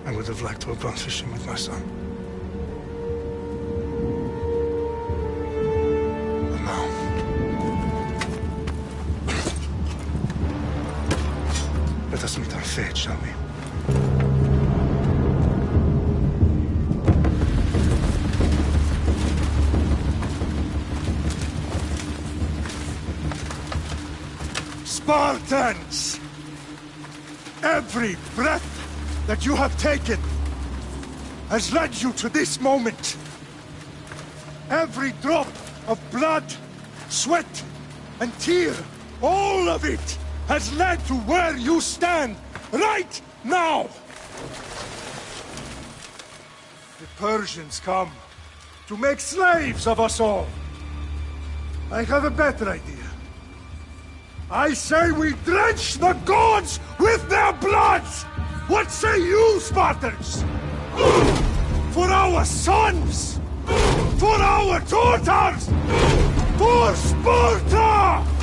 I would have liked to have gone fishing with my son. But now... let us meet our fate, shall we? Spartans! Every breath that you have taken has led you to this moment. Every drop of blood, sweat, and tear, all of it has led to where you stand right now. The Persians come to make slaves of us all. I have a better idea. I say we drench the gods with their bloods! What say you, Spartans? For our sons! For our daughters! For Sparta!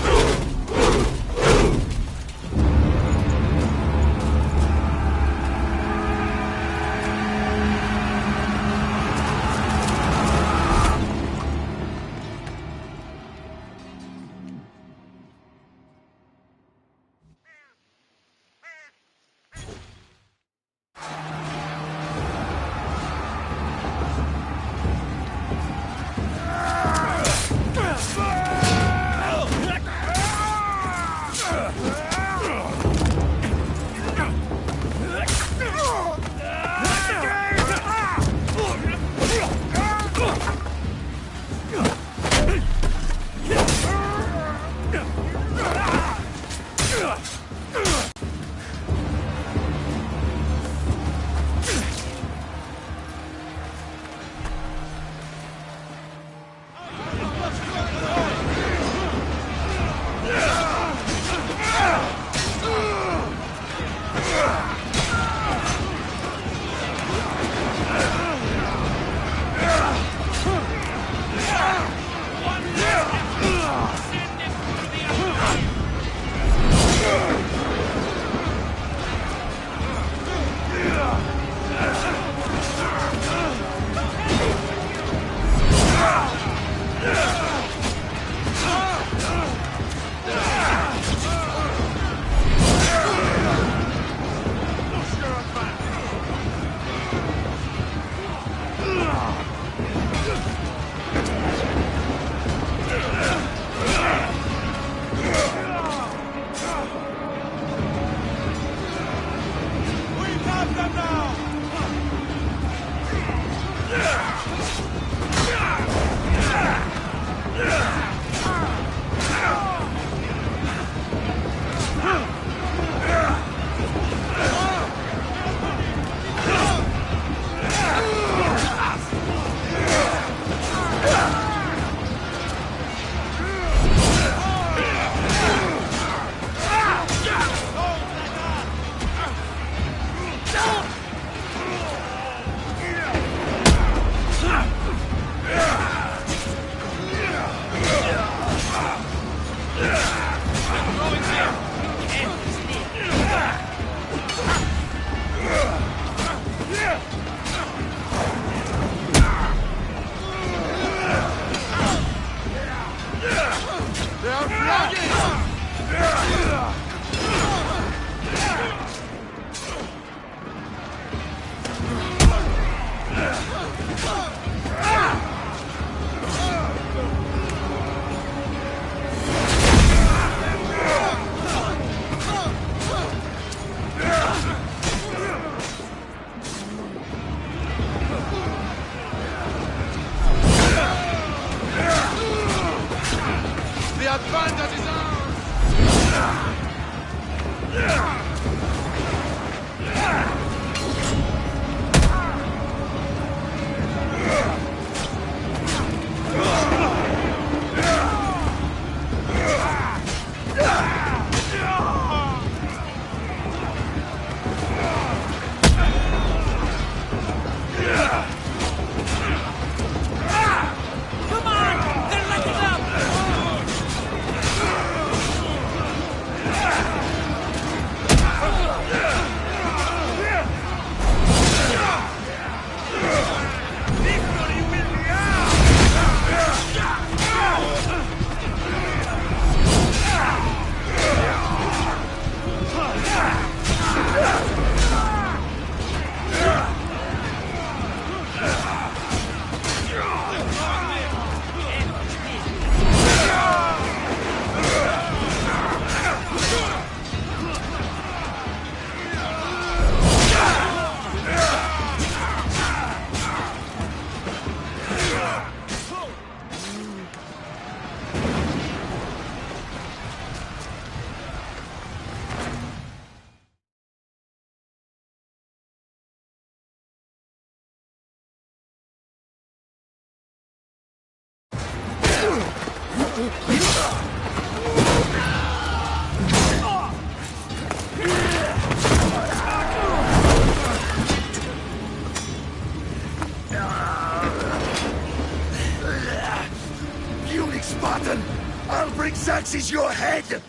Xerxes your head!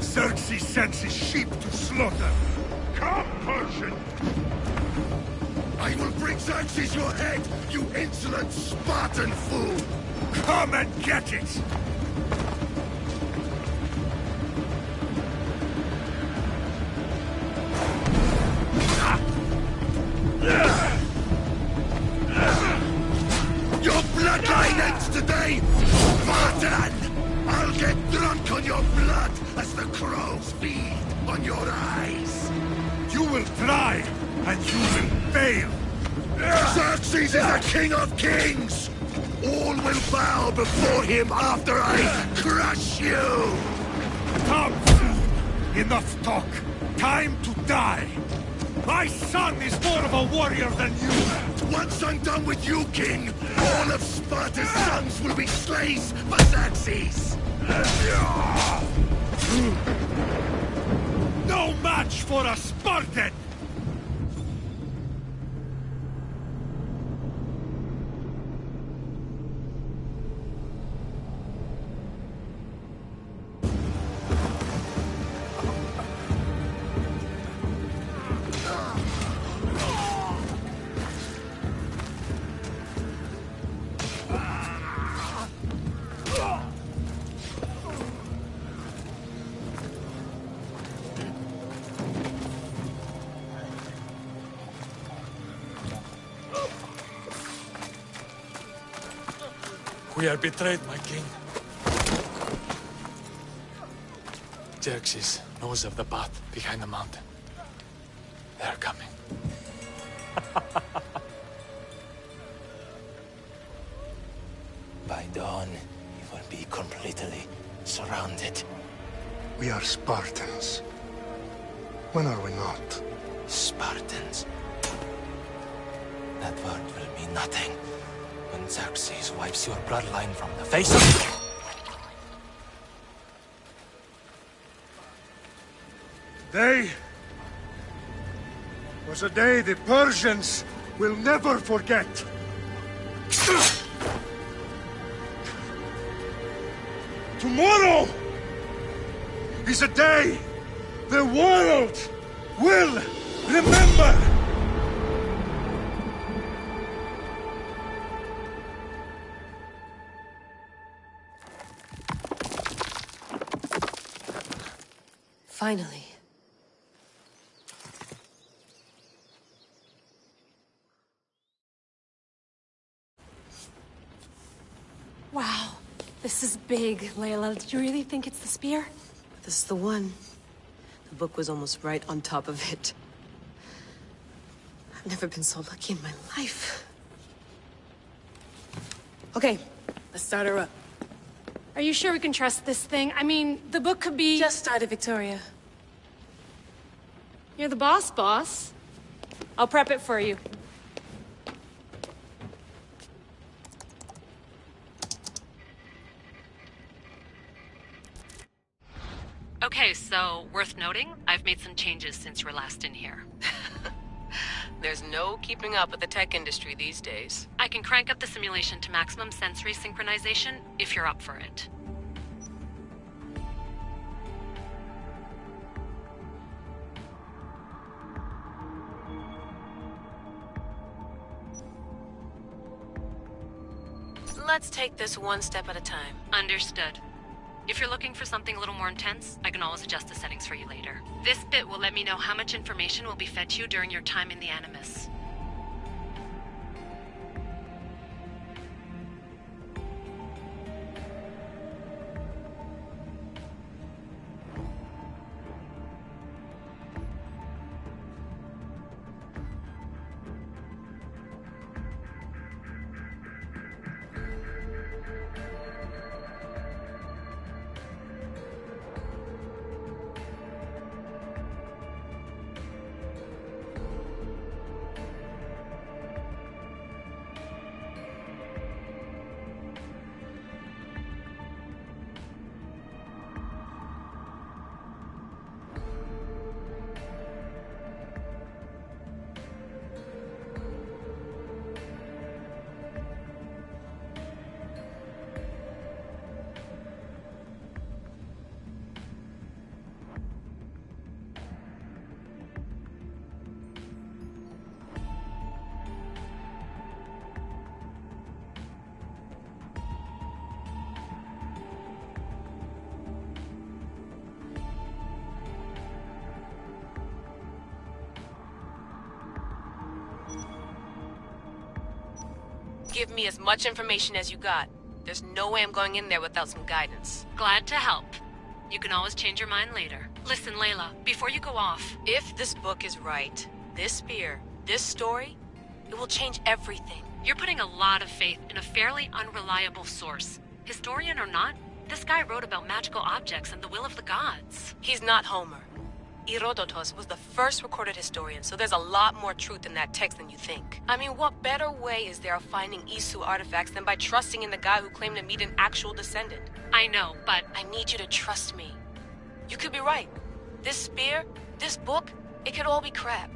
Xerxes sends his sheep to slaughter. Come, Persian! I will bring Xerxes your head, you insolent Spartan fool! Come and get it! Your bloodline ends today, Spartan! I'll get drunk on your blood as the crows feed on your eyes! You will try, and you will fail! Xerxes is the king of kings! All will bow before him after I crush you! Come! Enough talk! Time to die! My son is more of a warrior than you! Once I'm done with you, king, all of Sparta's sons will be slaves for Xerxes! No match for a Spartan! We are betrayed, my king. Xerxes knows of the path behind the mountain. They are coming. By dawn, you will be completely surrounded. We are Spartans. When are we not? Spartans. That word will mean nothing when Xerxes wipes your bloodline from the face of... Day was a day the Persians will never forget. Tomorrow is a day the world will remember. Finally. Wow, this is big, Layla. Did you really think it's the spear? This is the one. The book was almost right on top of it. I've never been so lucky in my life. Okay, let's start her up. Are you sure we can trust this thing? I mean, the book could be... Just started, Victoria. You're the boss. I'll prep it for you. Okay, so, worth noting, I've made some changes since you were last in here. There's no keeping up with the tech industry these days. I can crank up the simulation to maximum sensory synchronization, if you're up for it. Let's take this one step at a time. Understood. If you're looking for something a little more intense, I can always adjust the settings for you later. This bit will let me know how much information will be fed to you during your time in the Animus. give me as much information as you got. There's no way I'm going in there without some guidance. Glad to help. You can always change your mind later. Listen, Layla, before you go off... If this book is right, this spear, this story, it will change everything. You're putting a lot of faith in a fairly unreliable source. Historian or not, this guy wrote about magical objects and the will of the gods. He's not Homer. Herodotus was the first recorded historian, so there's a lot more truth in that text than you think. I mean, what better way is there of finding Isu artifacts than by trusting in the guy who claimed to meet an actual descendant? I know, but... I need you to trust me. You could be right. This spear, this book, it could all be crap.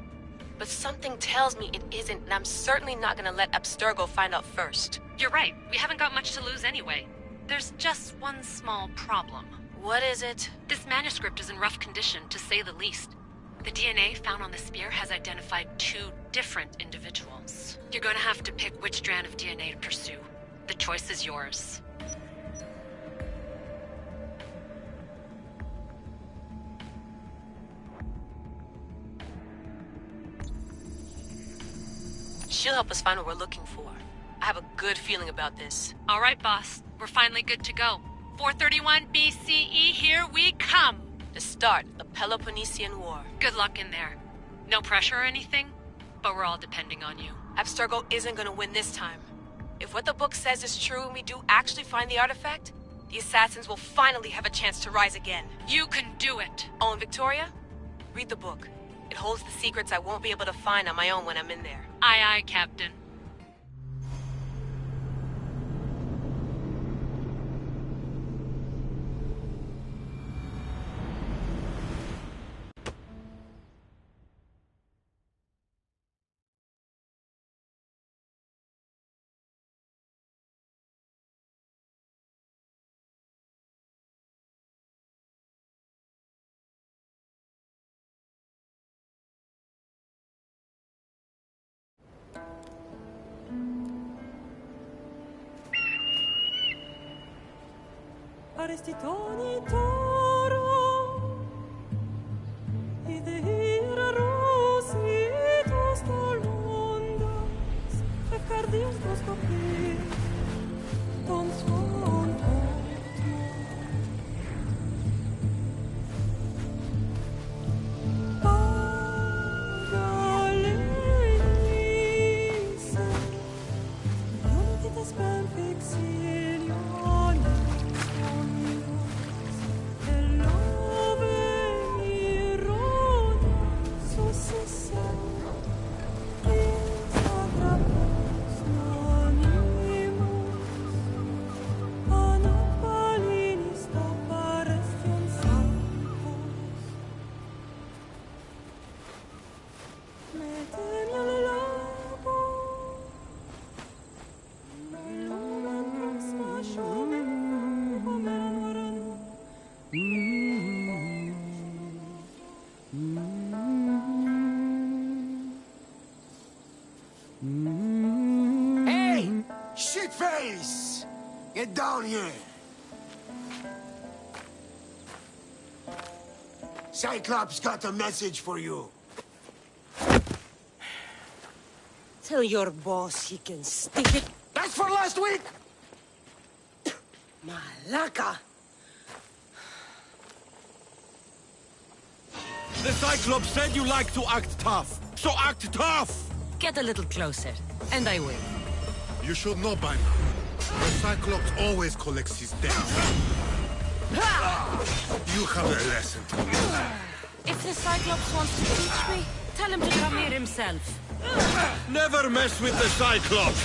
But something tells me it isn't, and I'm certainly not gonna let Abstergo find out first. You're right. We haven't got much to lose anyway. There's just one small problem. What is it? This manuscript is in rough condition, to say the least. The DNA found on the spear has identified 2 different individuals. You're going to have to pick which strand of DNA to pursue. The choice is yours. She'll help us find what we're looking for. I have a good feeling about this. All right, boss. We're finally good to go. 431 BCE, here we come! The start of the Peloponnesian War. Good luck in there. No pressure or anything, but we're all depending on you. Abstergo isn't gonna win this time. If what the book says is true and we do actually find the artifact, the assassins will finally have a chance to rise again. You can do it! Oh, and Victoria? Read the book. It holds the secrets I won't be able to find on my own when I'm in there. Aye, aye, Captain. Arestitoni toro Idehira rositos tolondas Fecardios proscopir Ton son Pagalenise Unititas ben fixilione Hey! Shitface! Get down here! Cyclops got a message for you. Tell your boss he can stick it. That's for last week! Malaka! The Cyclops said you like to act tough, so act tough! Get a little closer, and I will. You should know by now. The Cyclops always collects his debts. You have a lesson to learn. If the Cyclops wants to teach me, tell him to come here himself. Never mess with the Cyclops!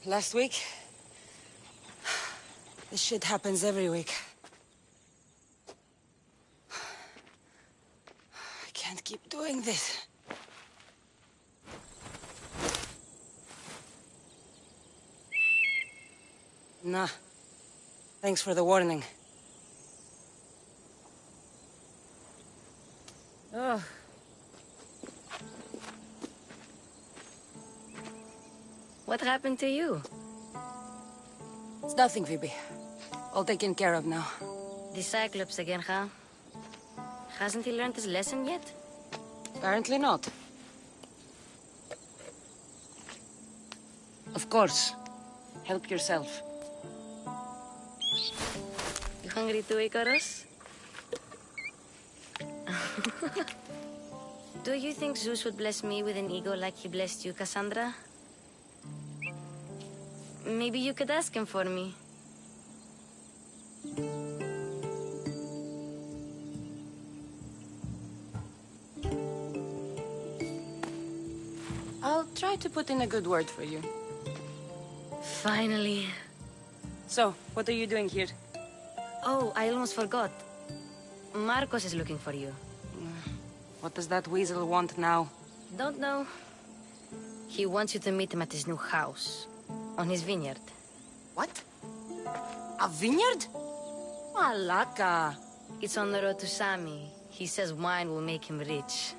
Last week? This shit happens every week. I can't keep doing this. Nah. Thanks for the warning. What happened to you? It's nothing, Phoebe. All taken care of now. The Cyclops again, huh? Hasn't he learned his lesson yet? Apparently not. Of course. Help yourself. You hungry too, Icarus? Do you think Zeus would bless me with an ego like he blessed you, Cassandra? Maybe you could ask him for me. I'll try to put in a good word for you. Finally. So, what are you doing here? Oh, I almost forgot. Marcos is looking for you. What does that weasel want now? Don't know. He wants you to meet him at his new house. On his vineyard. What? A vineyard? Malaka. It's on the road to Sami. He says wine will make him rich.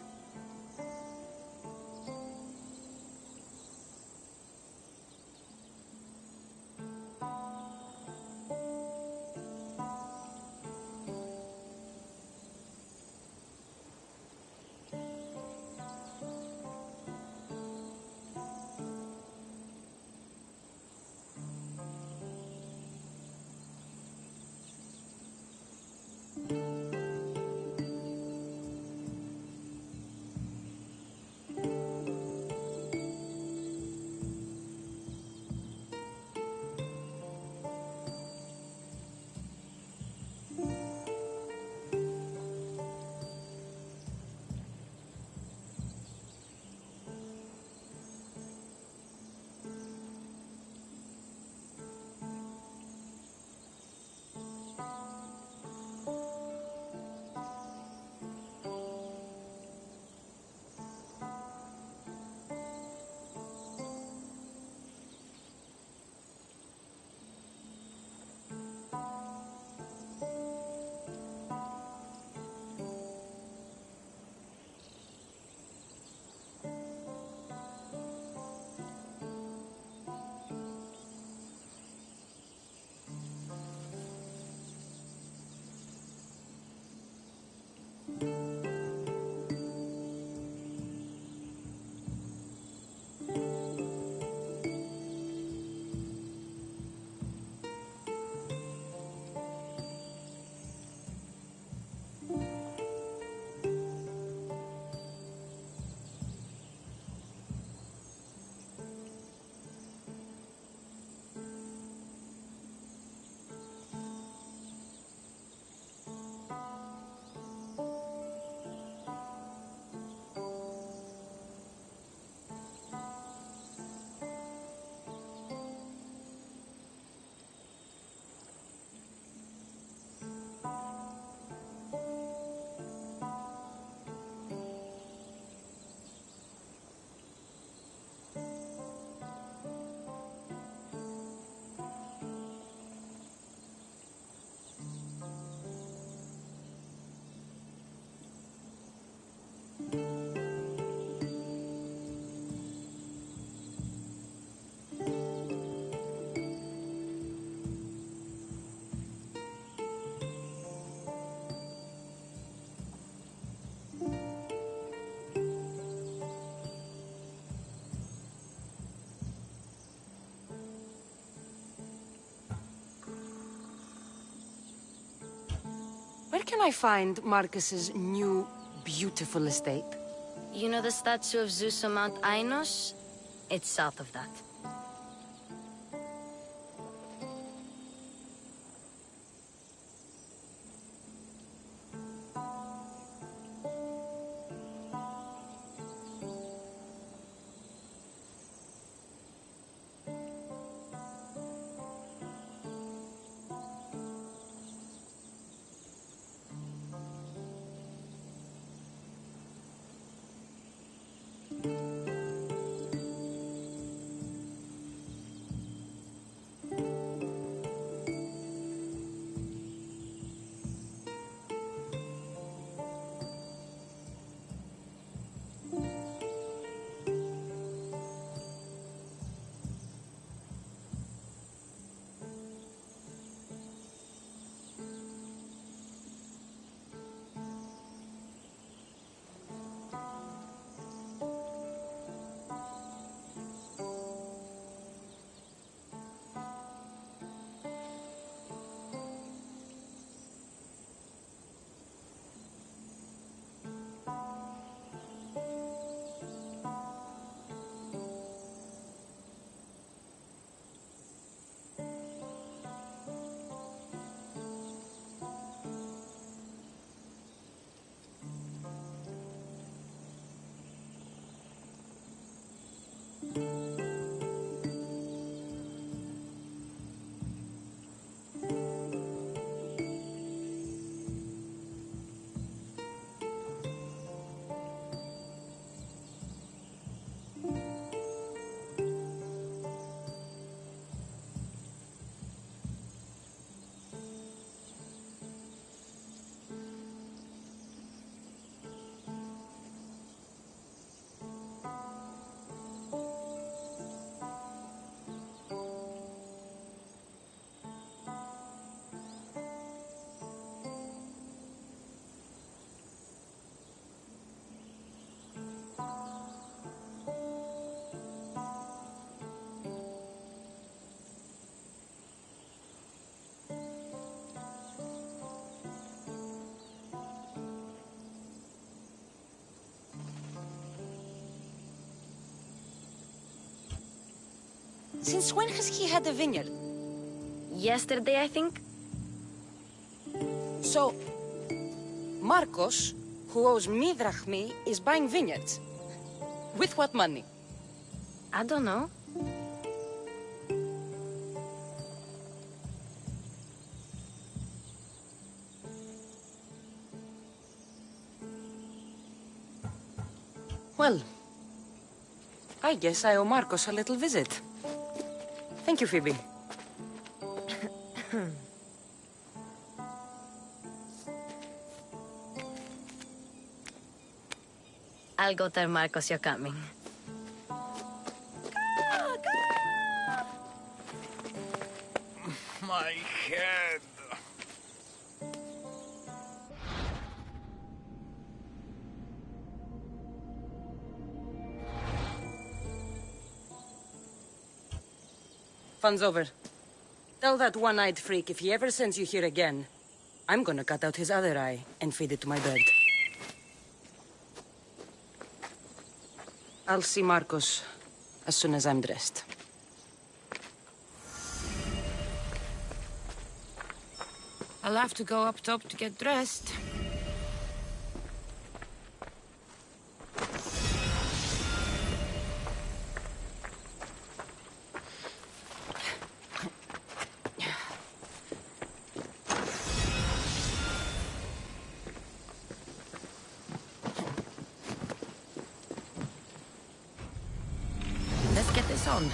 Where can I find Marcus's new, beautiful estate? You know the statue of Zeus on Mount Ainos? It's south of that. Since when has he had a vineyard? Yesterday, I think. So, Marcos, who owes me drachmi, is buying vineyards. With what money? I don't know. Well, I guess I owe Marcos a little visit. Thank you, Phoebe. I'll go tell Marcos you're coming. My head. Fun's over. Tell that one-eyed freak if he ever sends you here again, I'm gonna cut out his other eye and feed it to my bird. I'll see Marcos as soon as I'm dressed. I'll have to go up top to get dressed. Let's get this on.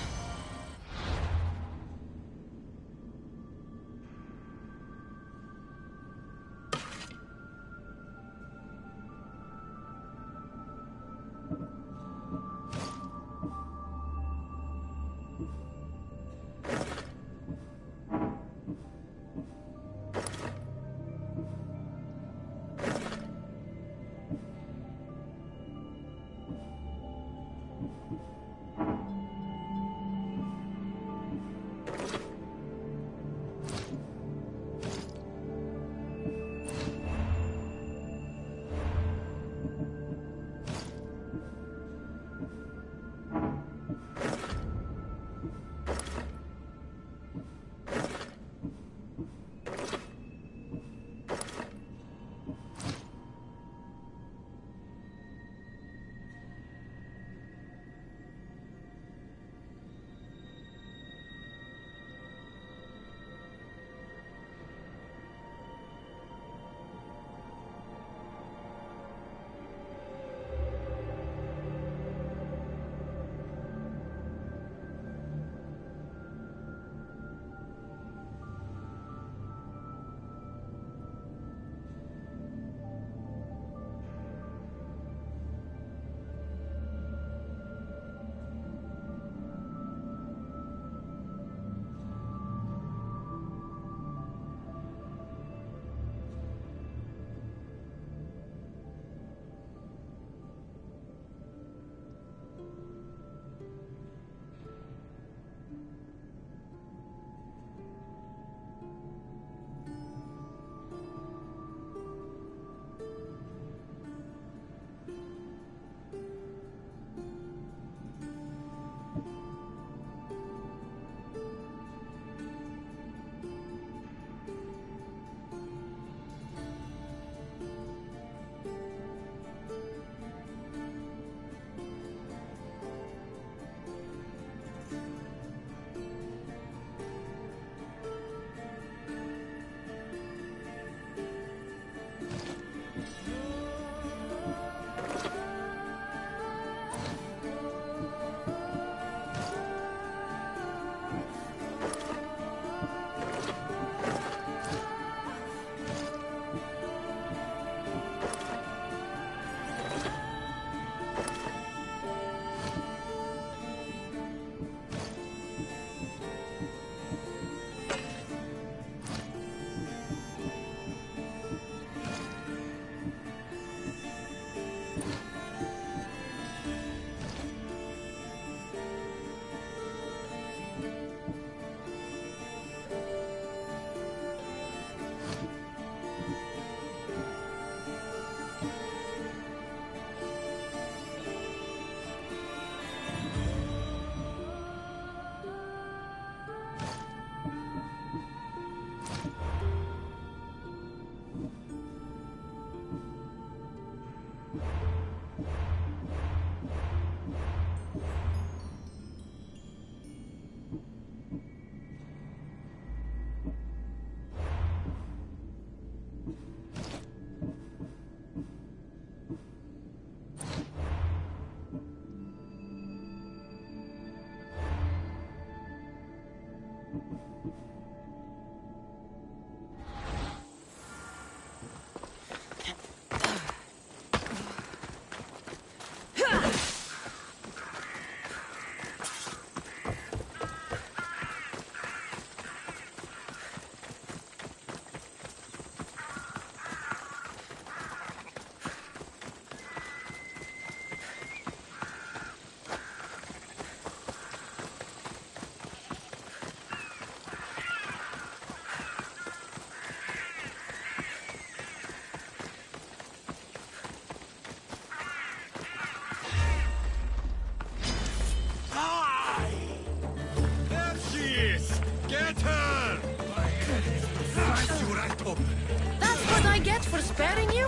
sparing you?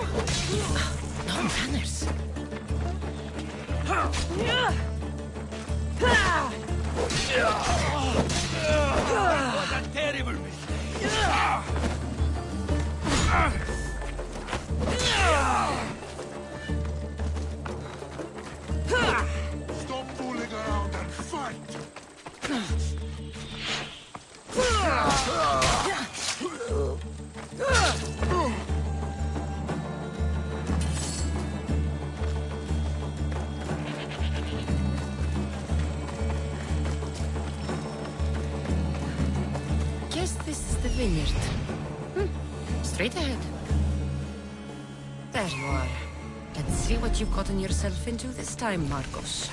No manners. What a terrible mistake. Stop fooling around and fight! Guess this is the vineyard. Straight ahead. There you are. Let's see what you've gotten yourself into this time, Marcos.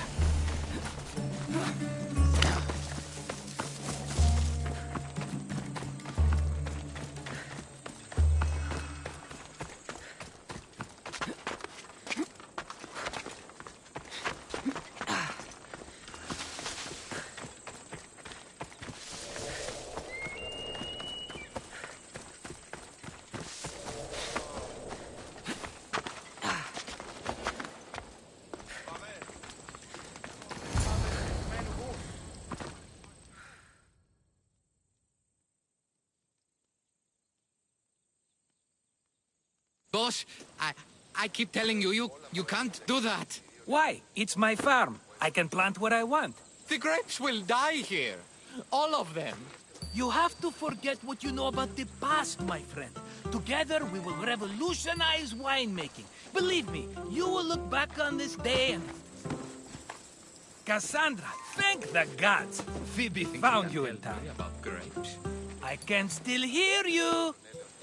Boss, I keep telling you, you can't do that. Why? It's my farm. I can plant what I want. The grapes will die here. All of them. You have to forget what you know about the past, my friend. Together, we will revolutionize winemaking. Believe me, you will look back on this day and... Cassandra, thank the gods. Phoebe found you in time. About grapes. I can still hear you.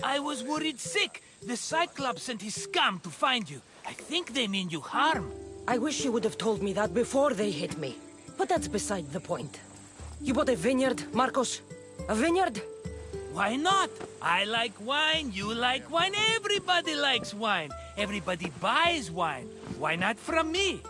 I was worried sick. The Cyclops sent his scum to find you. I think they mean you harm. I wish you would have told me that before they hit me. But that's beside the point. You bought a vineyard, Marcos? A vineyard? Why not? I like wine, you like wine, everybody likes wine. Everybody buys wine. Why not from me?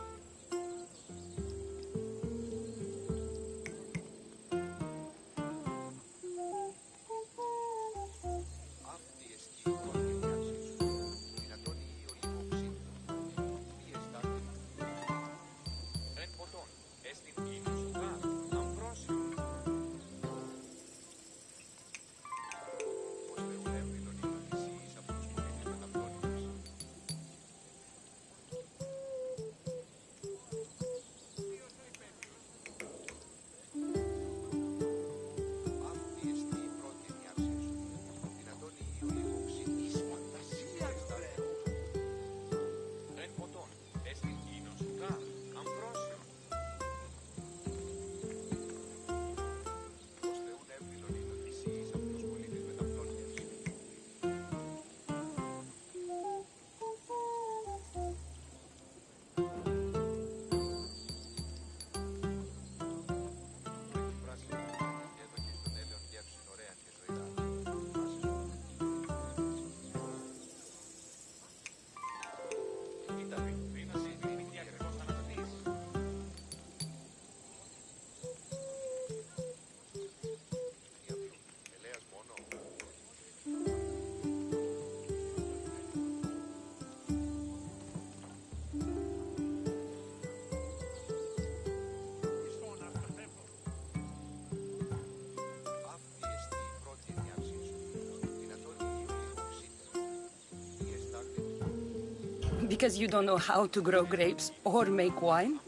Because you don't know how to grow grapes or make wine?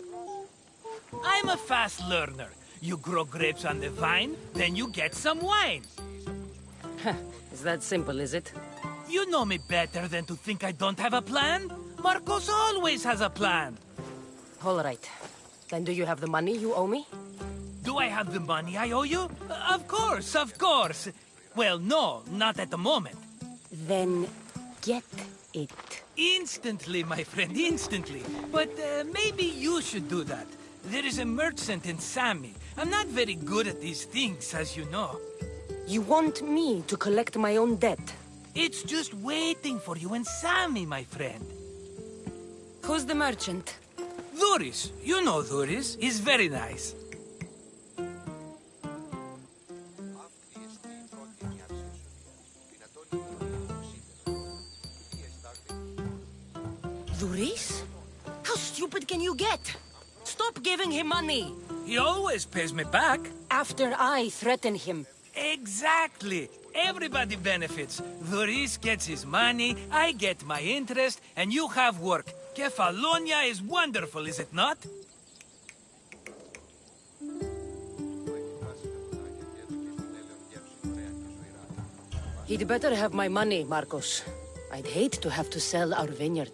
I'm a fast learner. You grow grapes on the vine, then you get some wine. Is that simple, is it? You know me better than to think I don't have a plan. Marcos always has a plan. All right. Then do you have the money you owe me? Do I have the money I owe you? Of course, of course. Well, no, not at the moment. Then get it. Instantly, my friend, instantly. But maybe you should do that. There is a merchant in Sami. I'm not very good at these things, as you know. You want me to collect my own debt? It's just waiting for you in Sami, my friend. Who's the merchant? Duris. You know Duris. He's very nice. Luis? How stupid can you get? Stop giving him money! He always pays me back. After I threaten him. Exactly. Everybody benefits. Luis gets his money, I get my interest, and you have work. Kefalonia is wonderful, is it not? He'd better have my money, Marcos. I'd hate to have to sell our vineyard.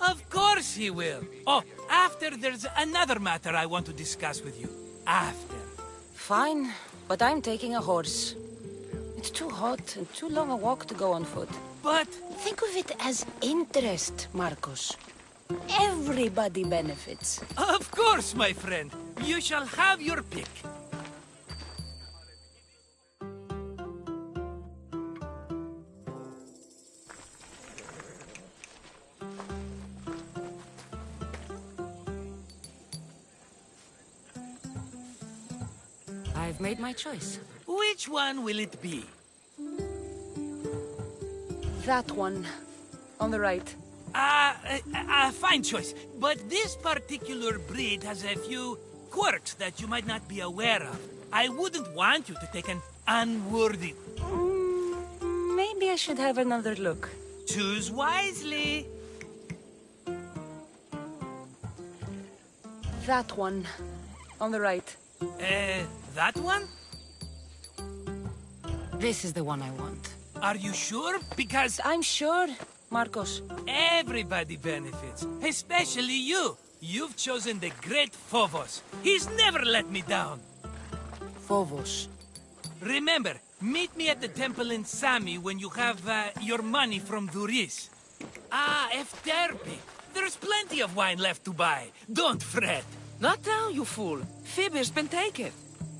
Of course he will. Oh, after there's another matter I want to discuss with you. After. Fine, but I'm taking a horse. It's too hot and too long a walk to go on foot. But... Think of it as interest, Marcos. Everybody benefits. Of course, my friend. You shall have your pick. I've made my choice. Which one will it be? That one. On the right. Fine choice. But this particular breed has a few quirks that you might not be aware of. I wouldn't want you to take an unworthy... Maybe I should have another look. Choose wisely. That one. On the right. That one? This is the one I want. Are you sure? Because... I'm sure, Marcos. Everybody benefits, especially you. You've chosen the great Phobos. He's never let me down. Phobos. Remember, meet me at the temple in Sami when you have your money from Duris. Ah, Efterpi. There's plenty of wine left to buy. Don't fret. Not now, you fool. Phoebe's been taken.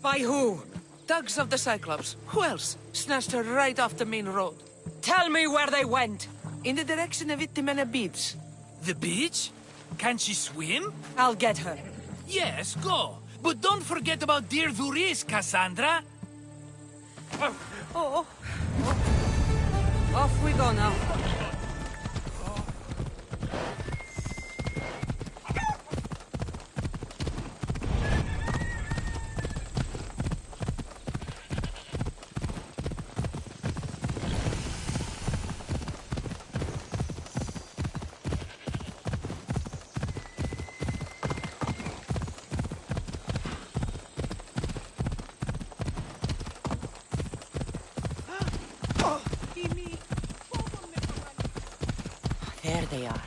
By who? Thugs of the Cyclops. Who else? Snatched her right off the main road. Tell me where they went. In the direction of Itimena Beach. The beach? Can she swim? I'll get her. Yes, go. But don't forget about dear Duris, Cassandra. Oh. Off we go now. There they are.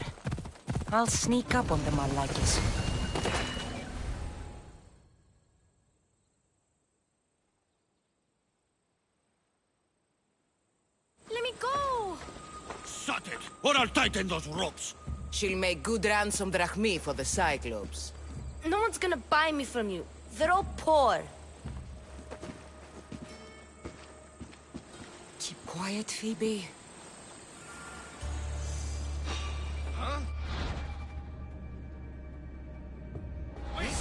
I'll sneak up on them, Malakis. Let me go! Shut it, or I'll tighten those ropes. She'll make good ransom drachmi for the Cyclops. No one's gonna buy me from you. They're all poor. Keep quiet, Phoebe.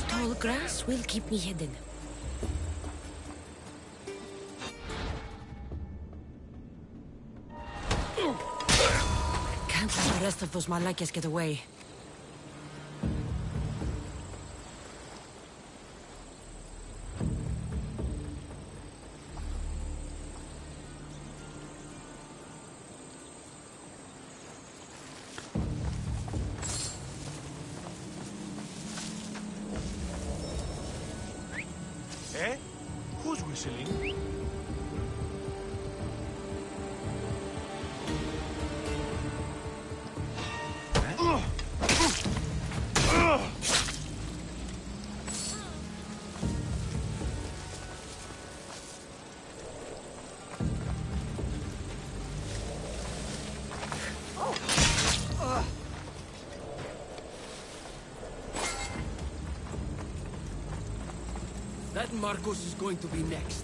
Tall grass will keep me hidden. Can't let the rest of those Malakias get away. Who's whistling? That Marcos is going to be next.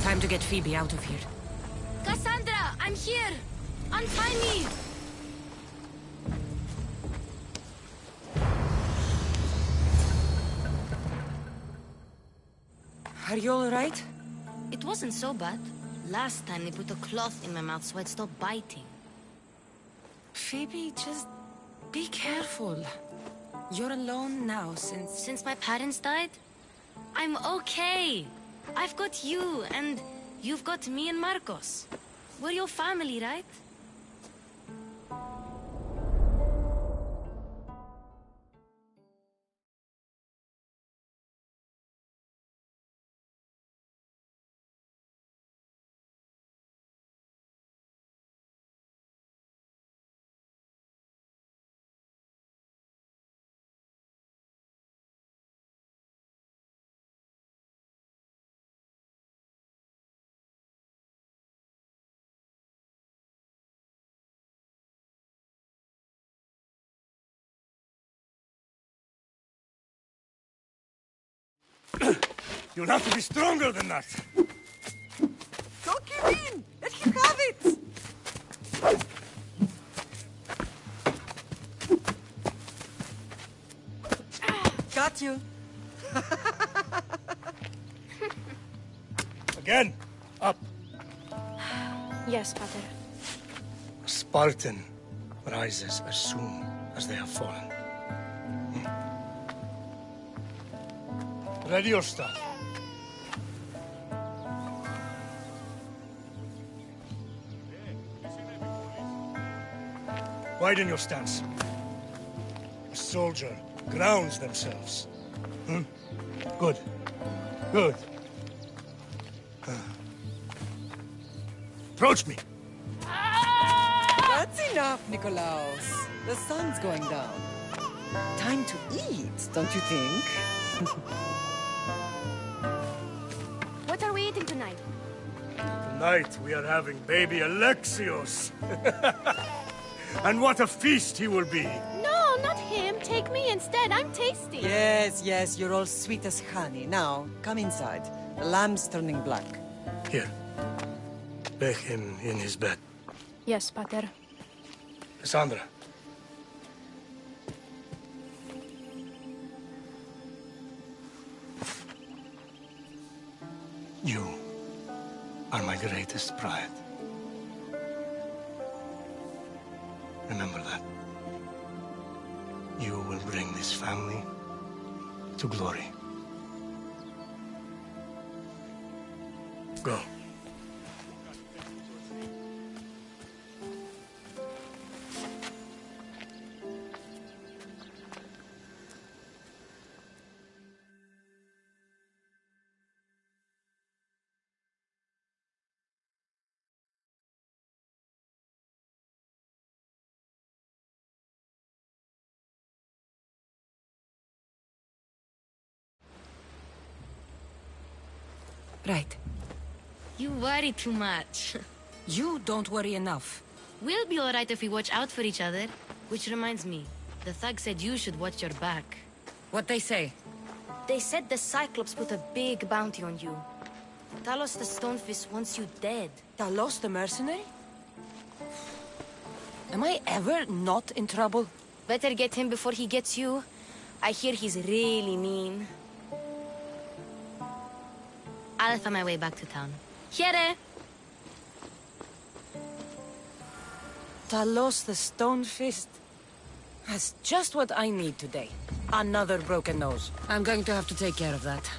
Time to get Phoebe out of here. Cassandra, I'm here! Untie me! Are you all right? It wasn't so bad. Last time they put a cloth in my mouth so I'd stop biting. Phoebe, just be careful. You're alone now Since my parents died? I'm okay. I've got you, and you've got me and Marcos. We're your family, right? You'll have to be stronger than that. Don't give in! Let him have it! Got you. Again, up. Yes, Pater. A Spartan rises as soon as they have fallen. Ready your staff. Widen your stance. A soldier grounds themselves. Good. Good. Approach me. That's enough, Nikolaos. The sun's going down. Time to eat, don't you think? What are we eating tonight? Tonight we are having baby Alexios. And what a feast he will be. No, not him. Take me instead. I'm tasty. Yes, you're all sweet as honey. Now, come inside. The lamb's turning black. Here. Lay him in his bed. Yes, Pater. Cassandra. You are my greatest pride. Remember that. You will bring this family to glory. Go. Right. You worry too much. You don't worry enough. We'll be alright if we watch out for each other. Which reminds me, the thug said you should watch your back. What'd they say? They said the Cyclops put a big bounty on you. Talos the Stonefist wants you dead. Talos the mercenary? Am I ever not in trouble? Better get him before he gets you. I hear he's really mean. I'll find my way back to town. Here! Talos the Stonefist has just what I need today. Another broken nose. I'm going to have to take care of that.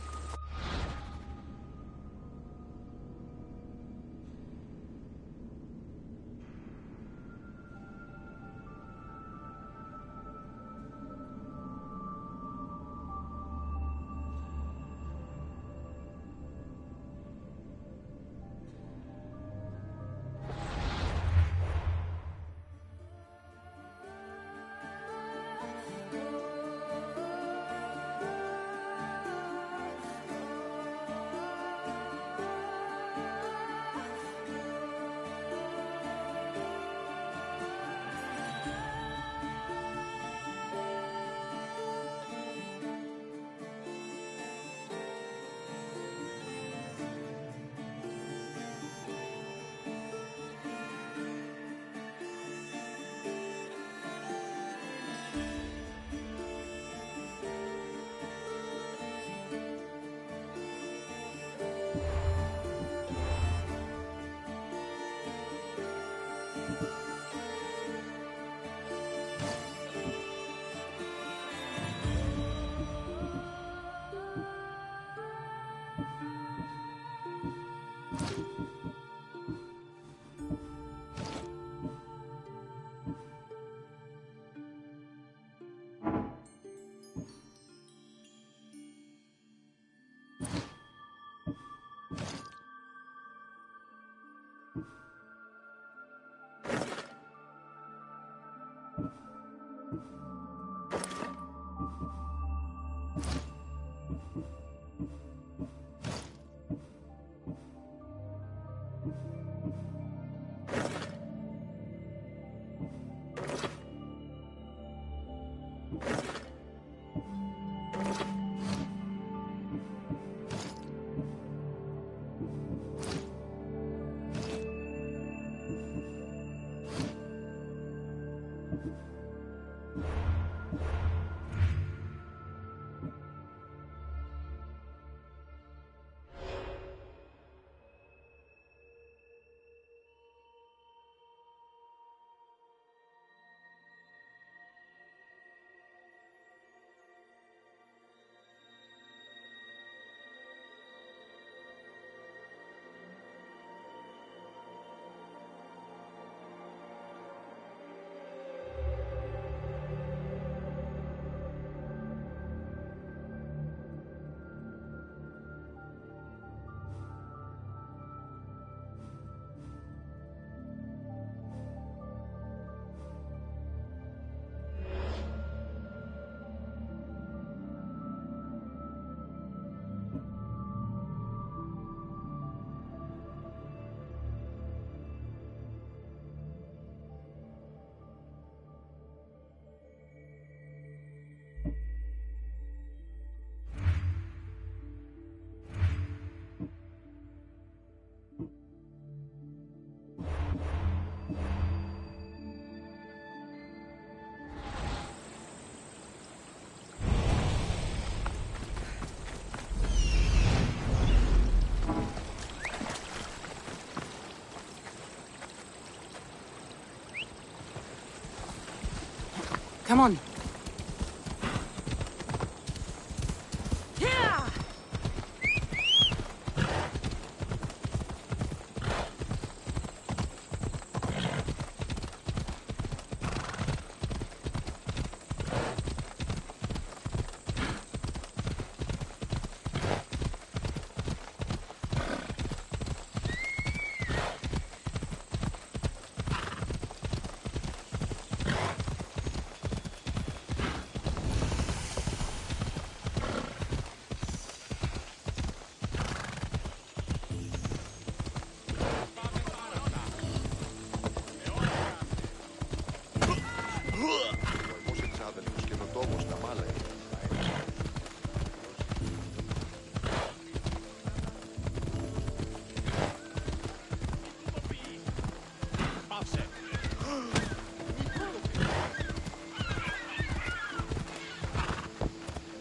Come on.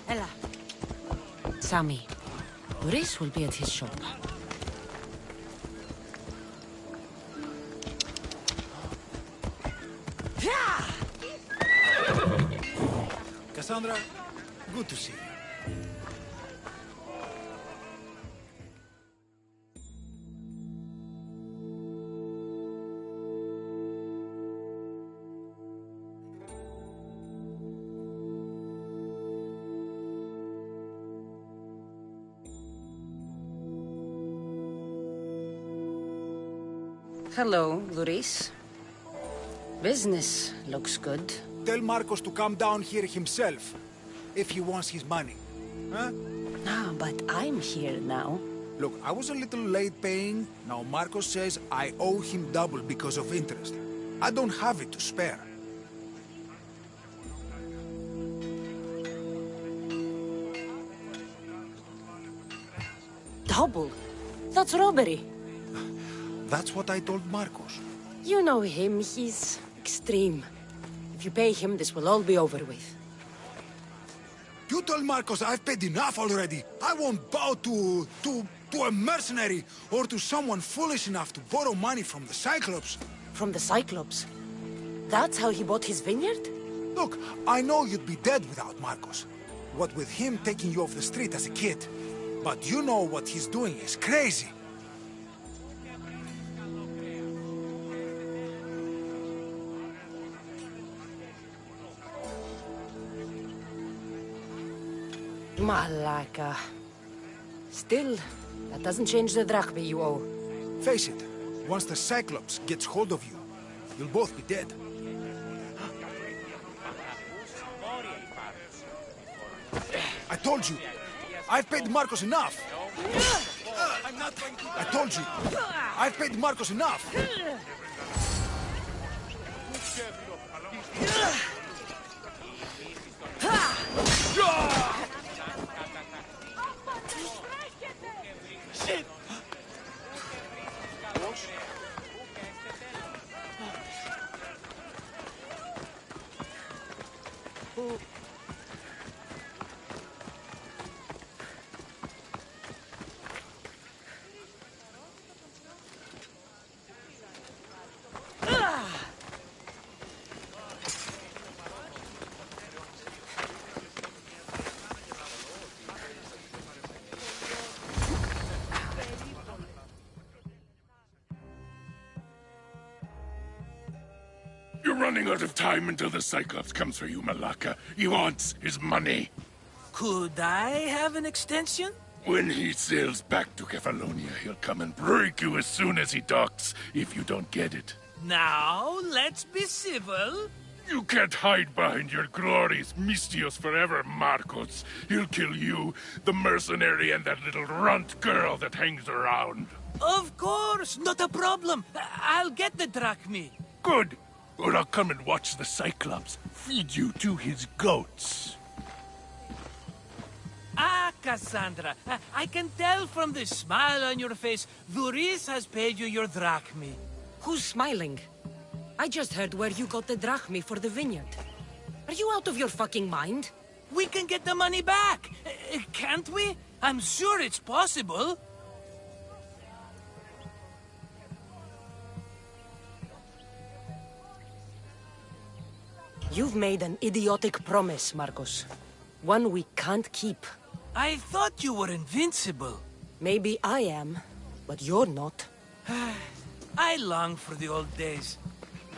Ella. Sammy. Boris will be at his shoulder. Cassandra, good to see you. Hello, Luis. Business looks good. Tell Marcos to come down here himself, if he wants his money. Huh? No, but I'm here now. Look, I was a little late paying. Now Marcos says I owe him double because of interest. I don't have it to spare. Double? That's robbery. That's what I told Marcos. You know him, he's extreme. If you pay him, this will all be over with. You told Marcos I've paid enough already. I won't bow to a mercenary or to someone foolish enough to borrow money from the Cyclops. From the Cyclops? That's how he bought his vineyard? Look, I know you'd be dead without Marcos. What with him taking you off the street as a kid. But you know what he's doing is crazy. Malaka. Still, that doesn't change the drachma you owe. Face it, once the Cyclops gets hold of you, you'll both be dead. I told you, I've paid Marcos enough. I told you, I've paid Marcos enough. You're running out of time until the Cyclops comes for you, Malaka. He wants his money. Could I have an extension? When he sails back to Kefalonia, he'll come and break you as soon as he docks, if you don't get it. Now, let's be civil. You can't hide behind your glories, Mistios forever, Marcos. He'll kill you, the mercenary, and that little runt girl that hangs around. Of course, not a problem. I'll get the drachmi. Good. Or I'll come and watch the Cyclops feed you to his goats. Ah, Cassandra, I can tell from the smile on your face, Duris has paid you your drachmi. Who's smiling? I just heard where you got the drachmi for the vineyard. Are you out of your fucking mind? We can get the money back, can't we? I'm sure it's possible. You've made an idiotic promise, Marcos. One we can't keep. I thought you were invincible. Maybe I am, but you're not. I long for the old days.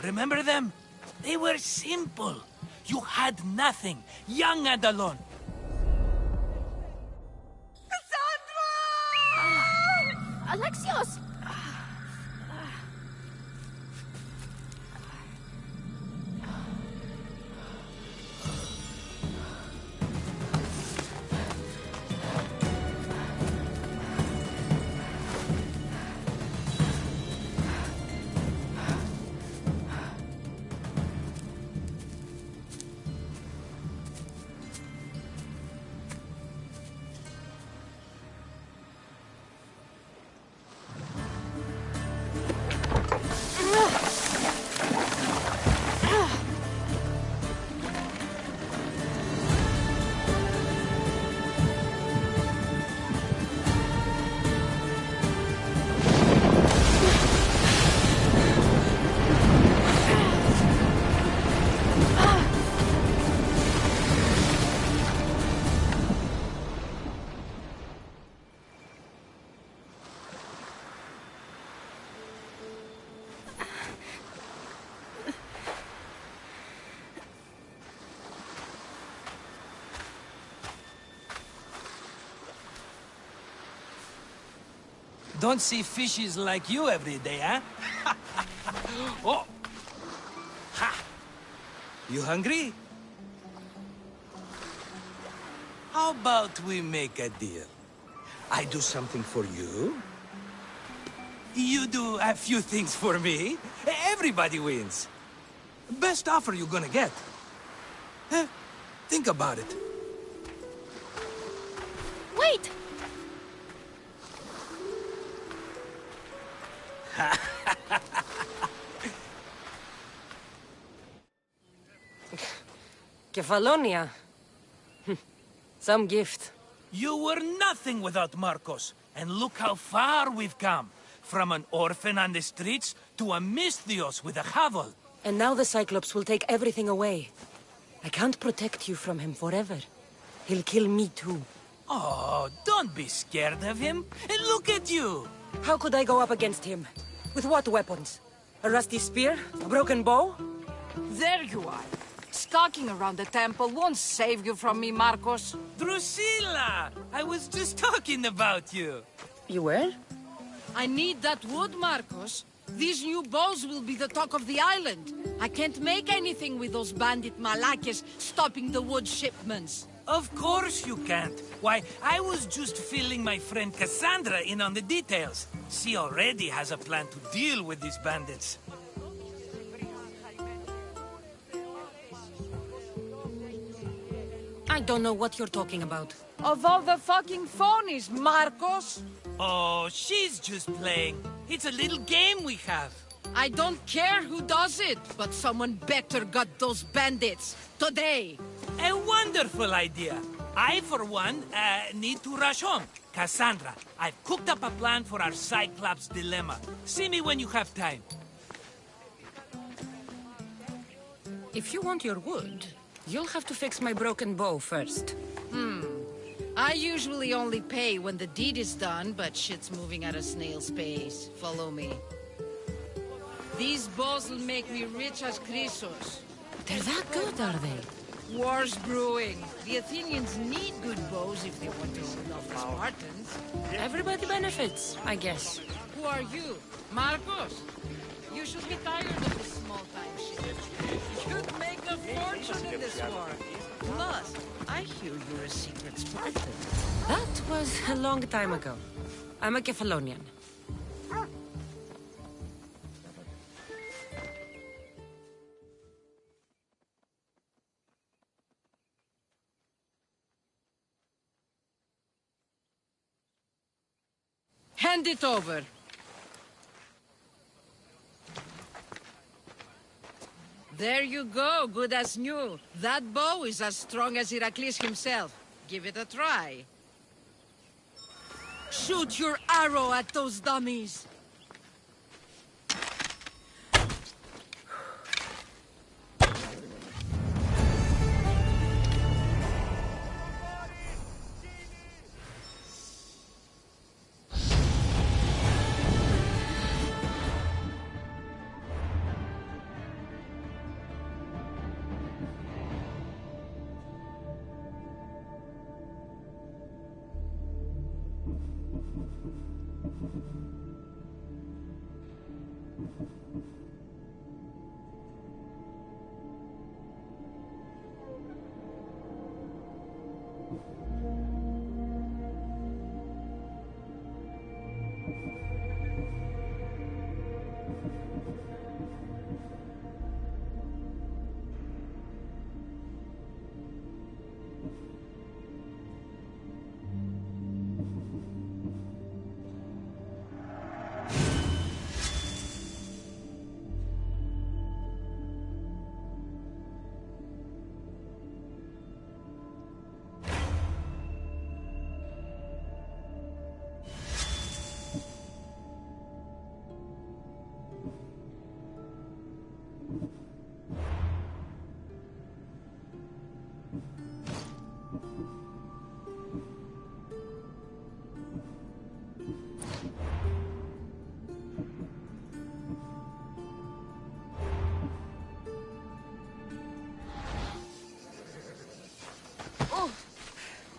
Remember them? They were simple. You had nothing, young and alone. Cassandra! Alexios! Don't see fishes like you every day, huh? Oh! Ha! You hungry? How about we make a deal? I do something for you. You do a few things for me. Everybody wins. Best offer you're gonna get. Think about it. Wait! Kefalonia. Some gift. You were nothing without Marcos, and look how far we've come. From an orphan on the streets to a Mistios with a hovel. And now the Cyclops will take everything away. I can't protect you from him forever. He'll kill me too. Oh, don't be scared of him. And look at you. How could I go up against him? With what weapons? A rusty spear? A broken bow? There you are. Skulking around the temple won't save you from me, Marcos. Drusilla! I was just talking about you. You were? I need that wood, Marcos. These new bows will be the talk of the island. I can't make anything with those bandit malakes stopping the wood shipments. Of course you can't. Why, I was just filling my friend Cassandra in on the details. She already has a plan to deal with these bandits. I don't know what you're talking about. Of all the fucking phonies, Marcos! Oh, she's just playing. It's a little game we have. I don't care who does it, but someone better got those bandits. Today. A wonderful idea. I, for one, need to rush home. Cassandra, I've cooked up a plan for our Cyclops dilemma. See me when you have time. If you want your wood, you'll have to fix my broken bow first. I usually only pay when the deed is done, but shit's moving at a snail's pace. Follow me. These bows will make me rich as Chrysos. They're that good, are they? War's brewing. The Athenians need good bows if they want to hold off the Spartans. Everybody benefits, I guess. Who are you? Marcos? You should be tired of this small-time shit. You'd make a fortune in this war. Plus, I hear you're a secret Spartan. That was a long time ago. I'm a Kephalonian. Hand it over. There you go, good as new. That bow is as strong as Heracles himself. Give it a try. Shoot your arrow at those dummies.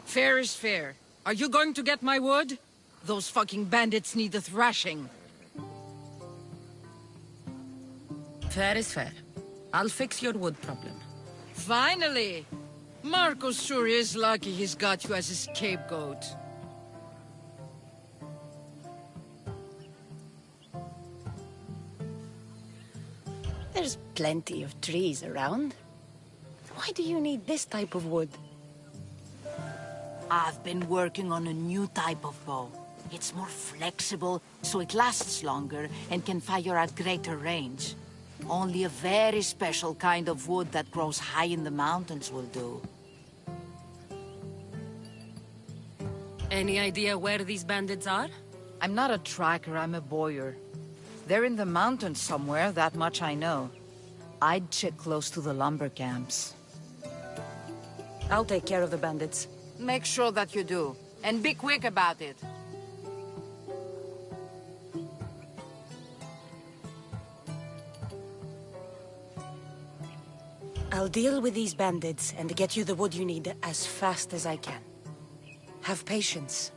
Fair is fair. Are you going to get my wood? Those fucking bandits need a thrashing. Fair is fair. I'll fix your wood problem. Finally! Marcos sure is lucky he's got you as his scapegoat. There's plenty of trees around. Why do you need this type of wood? I've been working on a new type of bow. It's more flexible, so it lasts longer and can fire at greater range. Only a very special kind of wood that grows high in the mountains will do. Any idea where these bandits are? I'm not a tracker, I'm a boyer. They're in the mountains somewhere, that much I know. I'd check close to the lumber camps. I'll take care of the bandits. Make sure that you do. And be quick about it. I'll deal with these bandits and get you the wood you need as fast as I can. Have patience.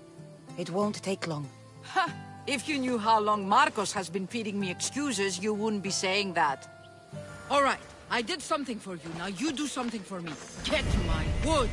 It won't take long. Ha! If you knew how long Marcos has been feeding me excuses, you wouldn't be saying that. All right, I did something for you. Now you do something for me. Get my wood!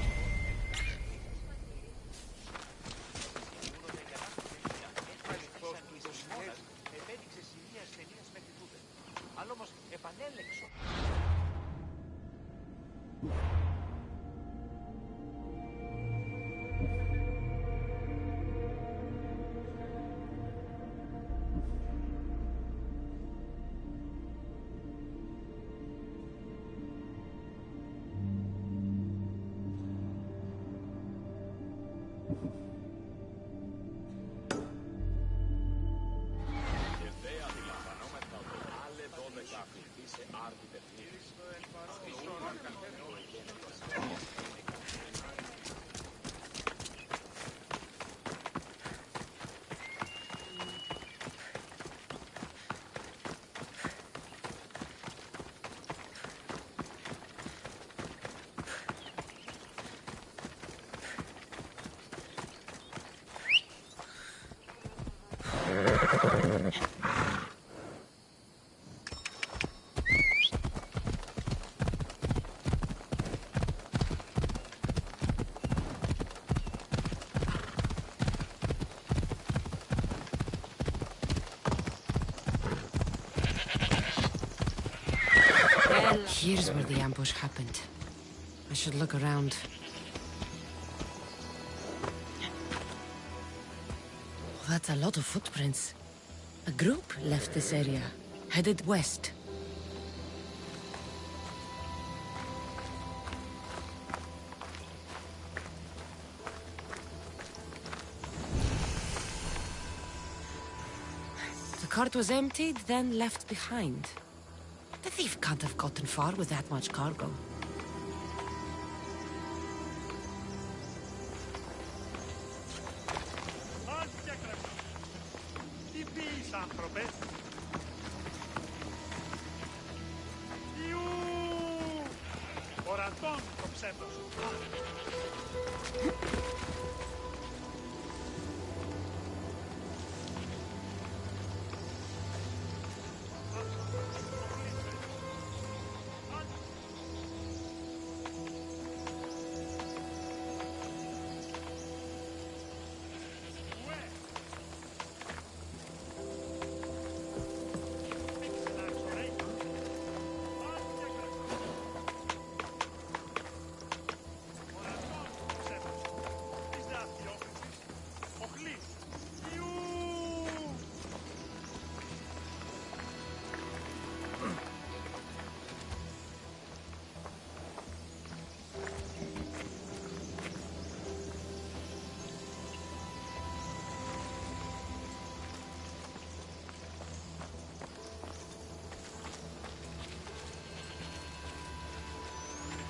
Here's where the ambush happened. I should look around. That's a lot of footprints. A group left this area, headed west. The cart was emptied, then left behind. The thief can't have gotten far with that much cargo.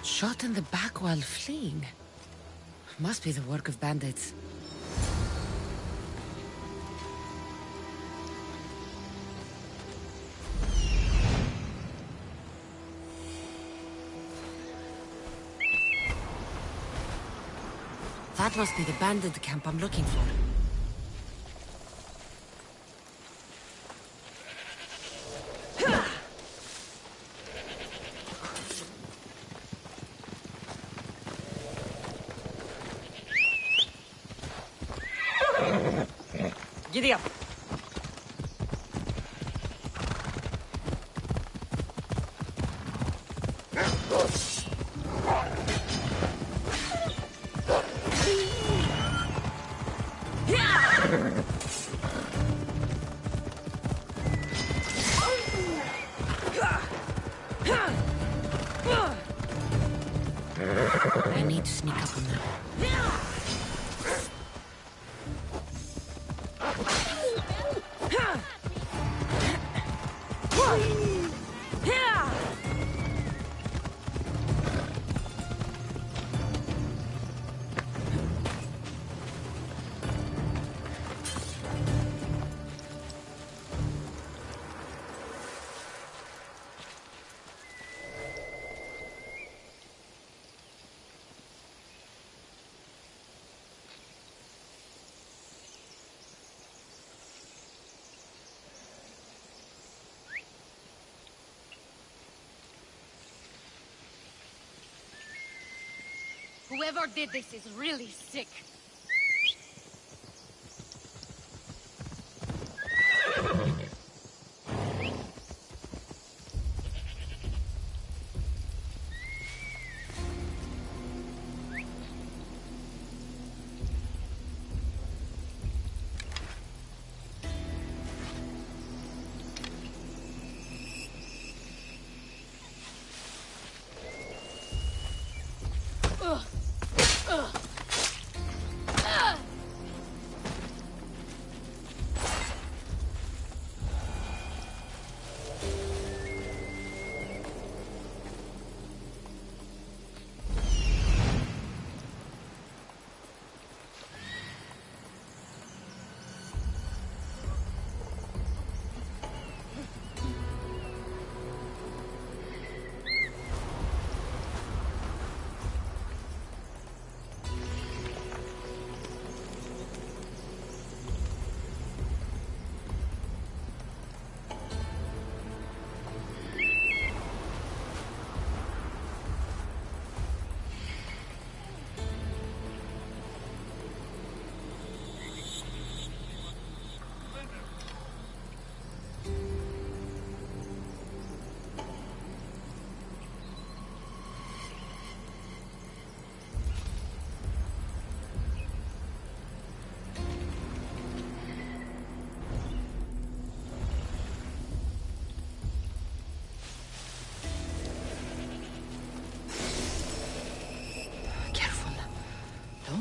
Shot in the back while fleeing. Must be the work of bandits. That must be the bandit camp I'm looking for. Giddy up. I need to sneak up on them. Whoever did this is really sick.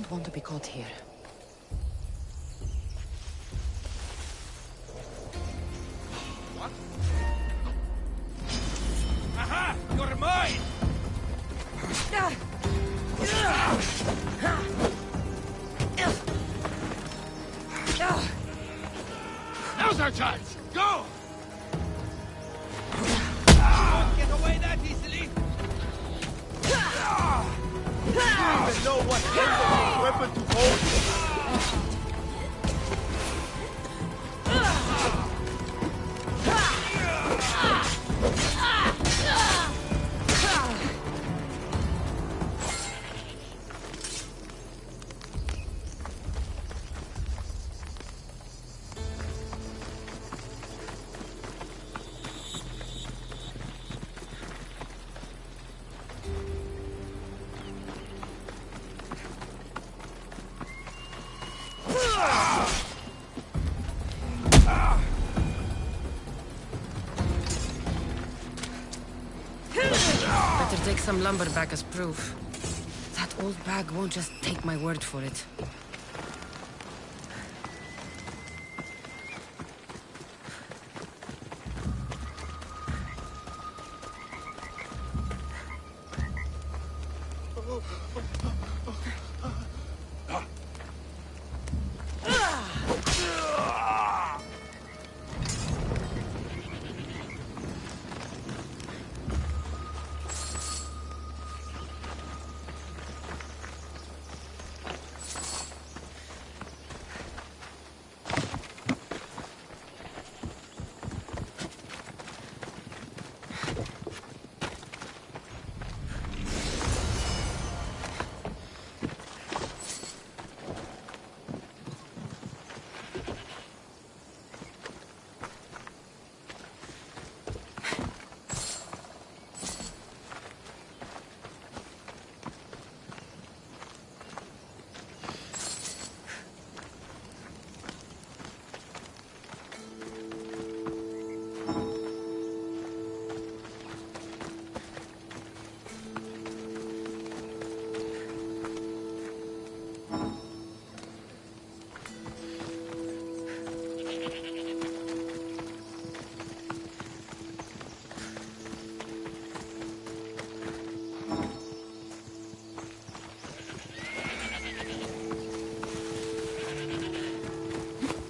don't want to be caught here. What? Aha! You're mine! Now's our chance! Go! Don't get away that easily! You don't even know what kind of weapon to hold! Better take some lumber back as proof. That old bag won't just take my word for it.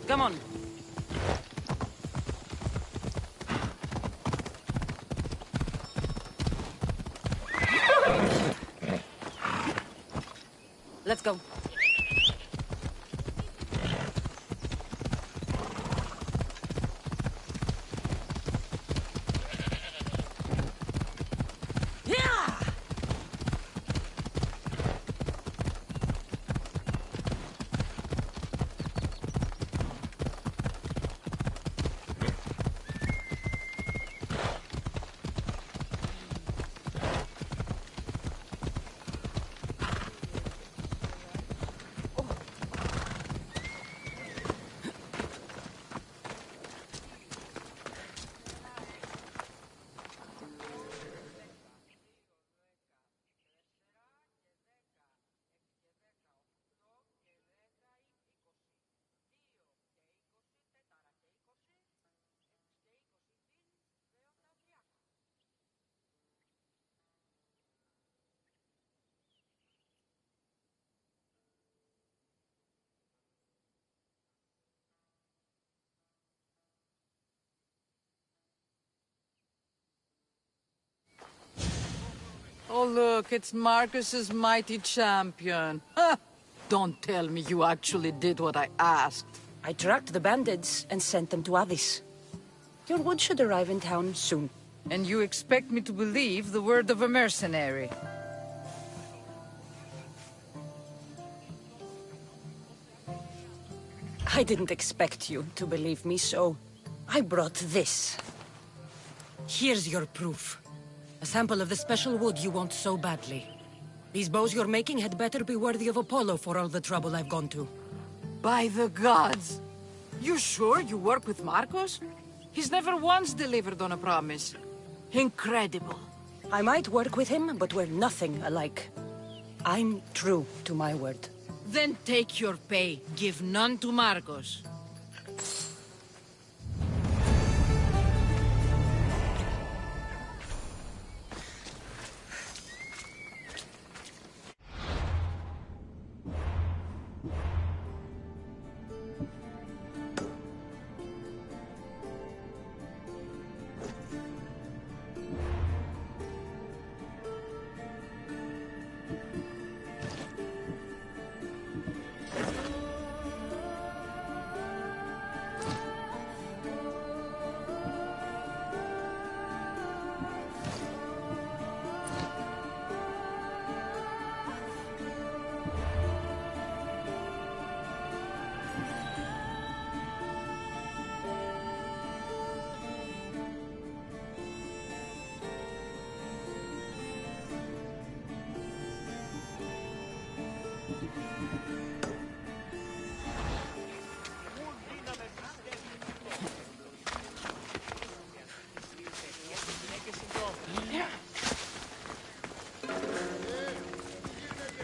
Come on. Let's go. Oh, look, it's Marcus's mighty champion. Ha! Don't tell me you actually did what I asked. I tracked the bandits and sent them to Addis. Your wood should arrive in town soon. And you expect me to believe the word of a mercenary? I didn't expect you to believe me, so I brought this. Here's your proof. A sample of the special wood you want so badly. These bows you're making had better be worthy of Apollo for all the trouble I've gone to. By the gods! You sure you work with Marcos? He's never once delivered on a promise. Incredible. I might work with him, but we're nothing alike. I'm true to my word. Then take your pay. Give none to Marcos.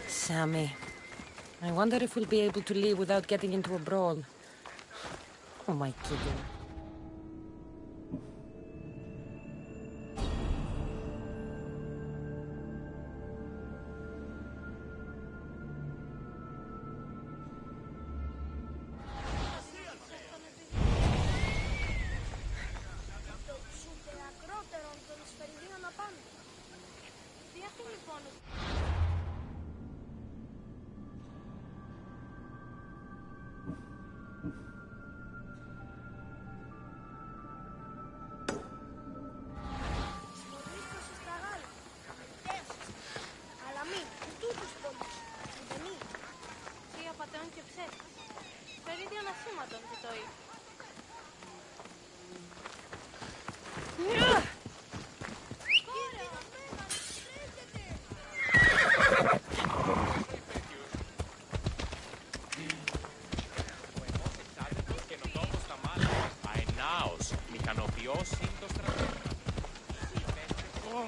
Sammy. I wonder if we'll be able to leave without getting into a brawl. Oh, my kidding.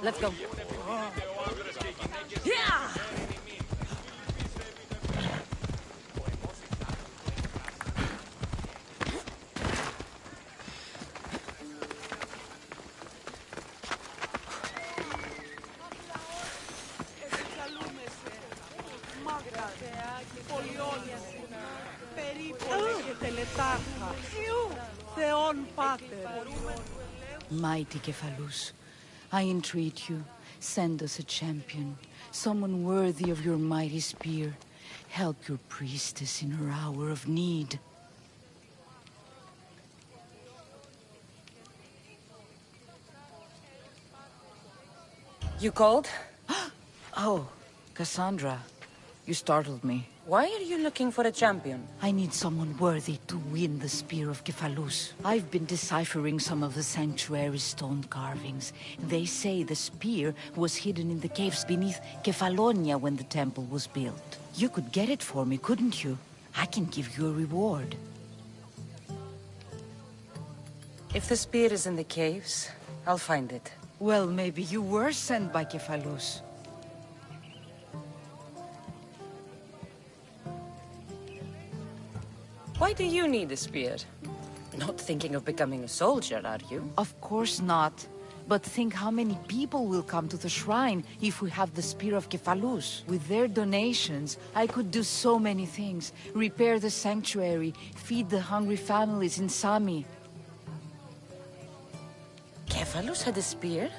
Let's go. Yeah! Mighty Cephalus, I entreat you, send us a champion, someone worthy of your mighty spear. Help your priestess in her hour of need. You called? Oh, Cassandra, you startled me. Why are you looking for a champion? I need someone worthy to win the Spear of Cephalus. I've been deciphering some of the sanctuary's stone carvings. They say the spear was hidden in the caves beneath Kefalonia when the temple was built. You could get it for me, couldn't you? I can give you a reward. If the spear is in the caves, I'll find it. Well, maybe you were sent by Cephalus. Why do you need a spear? Not thinking of becoming a soldier, are you? Of course not. But think how many people will come to the shrine if we have the Spear of Cephalus. With their donations, I could do so many things. Repair the sanctuary, feed the hungry families in Sami. Cephalus had a spear?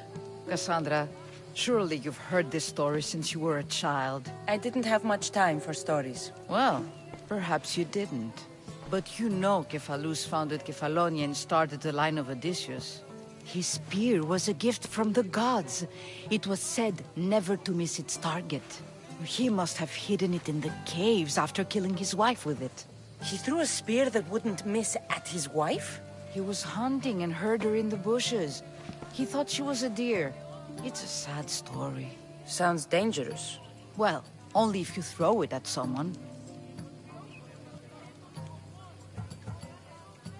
Cassandra, surely you've heard this story since you were a child. I didn't have much time for stories. Well, perhaps you didn't. But you know Cephalus founded Kefalonia and started the line of Odysseus. His spear was a gift from the gods. It was said never to miss its target. He must have hidden it in the caves after killing his wife with it. He threw a spear that wouldn't miss at his wife? He was hunting and heard her in the bushes. He thought she was a deer. It's a sad story. Sounds dangerous. Well, only if you throw it at someone.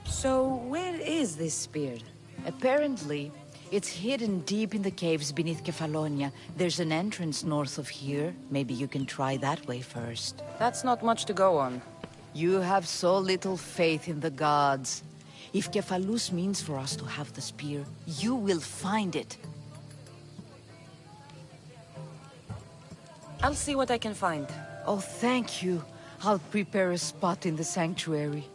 So, where is this spear? Apparently, It's hidden deep in the caves beneath Kefalonia. There's an entrance north of here. Maybe you can try that way first. That's not much to go on. You have so little faith in the gods. If Kefalus means for us to have the spear, you will find it. I'll see what I can find. Oh, thank you. I'll prepare a spot in the sanctuary.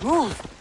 Move!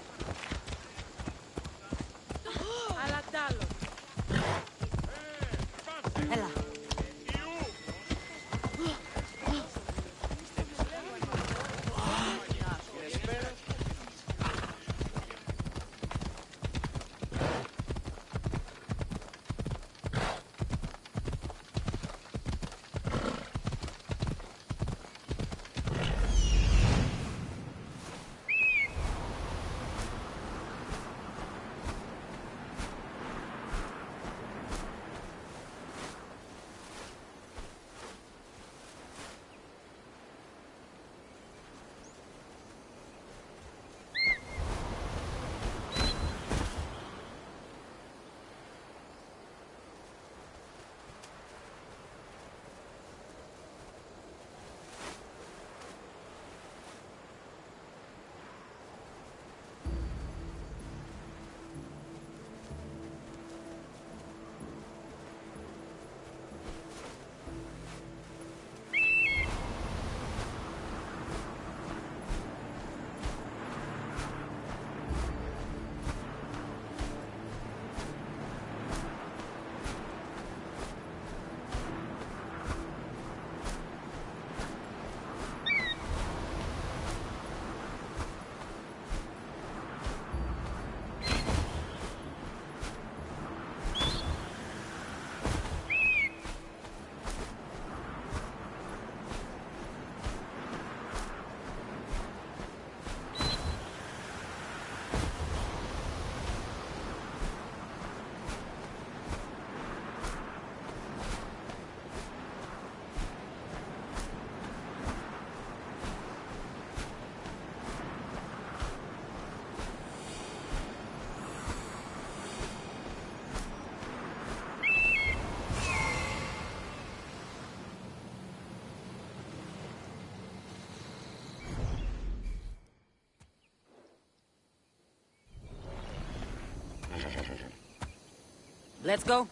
Let's go.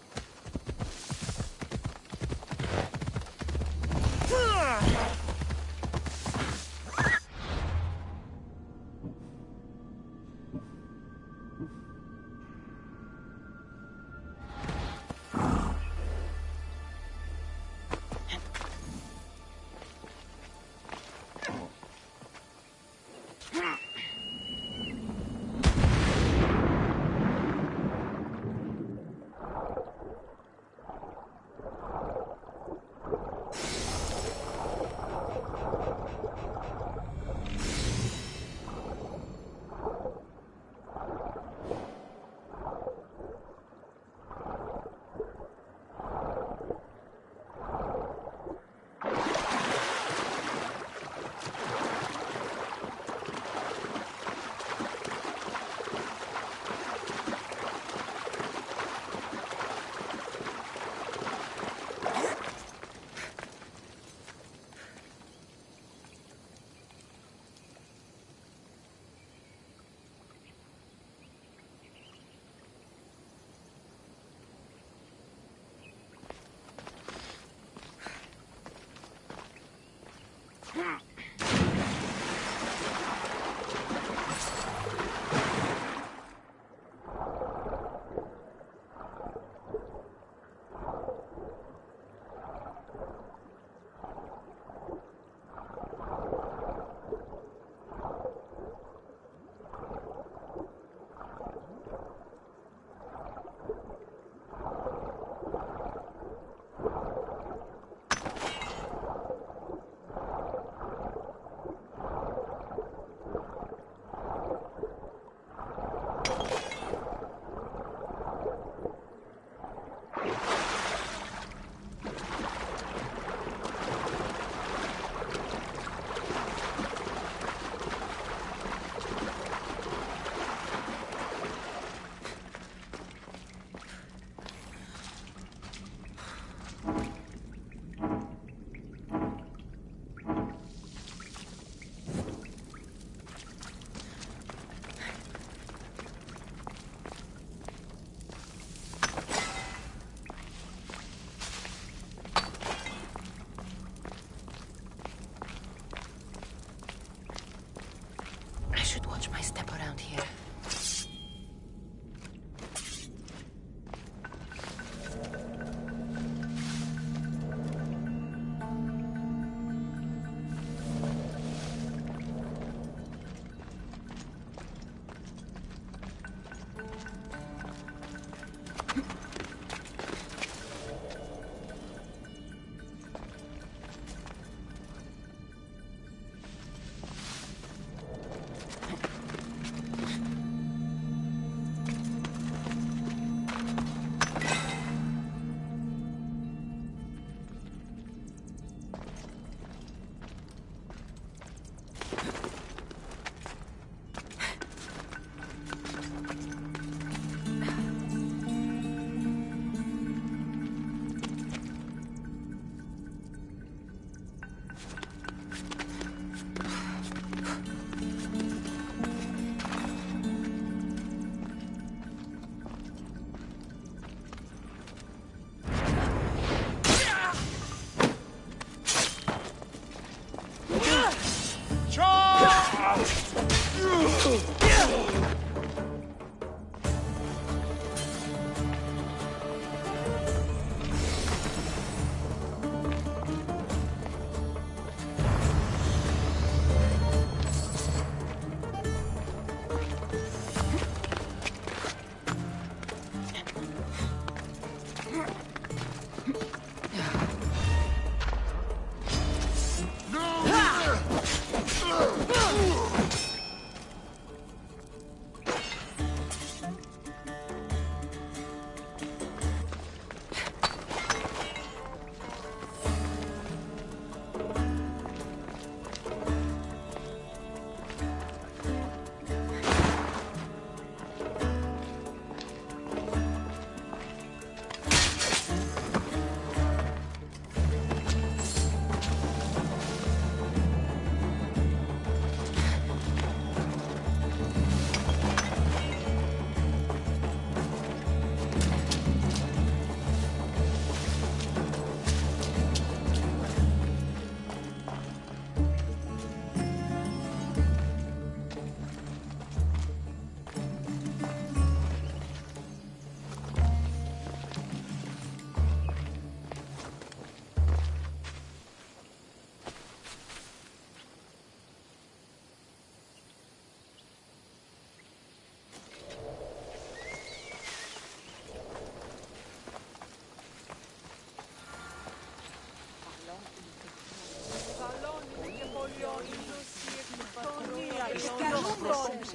Watch my step around here.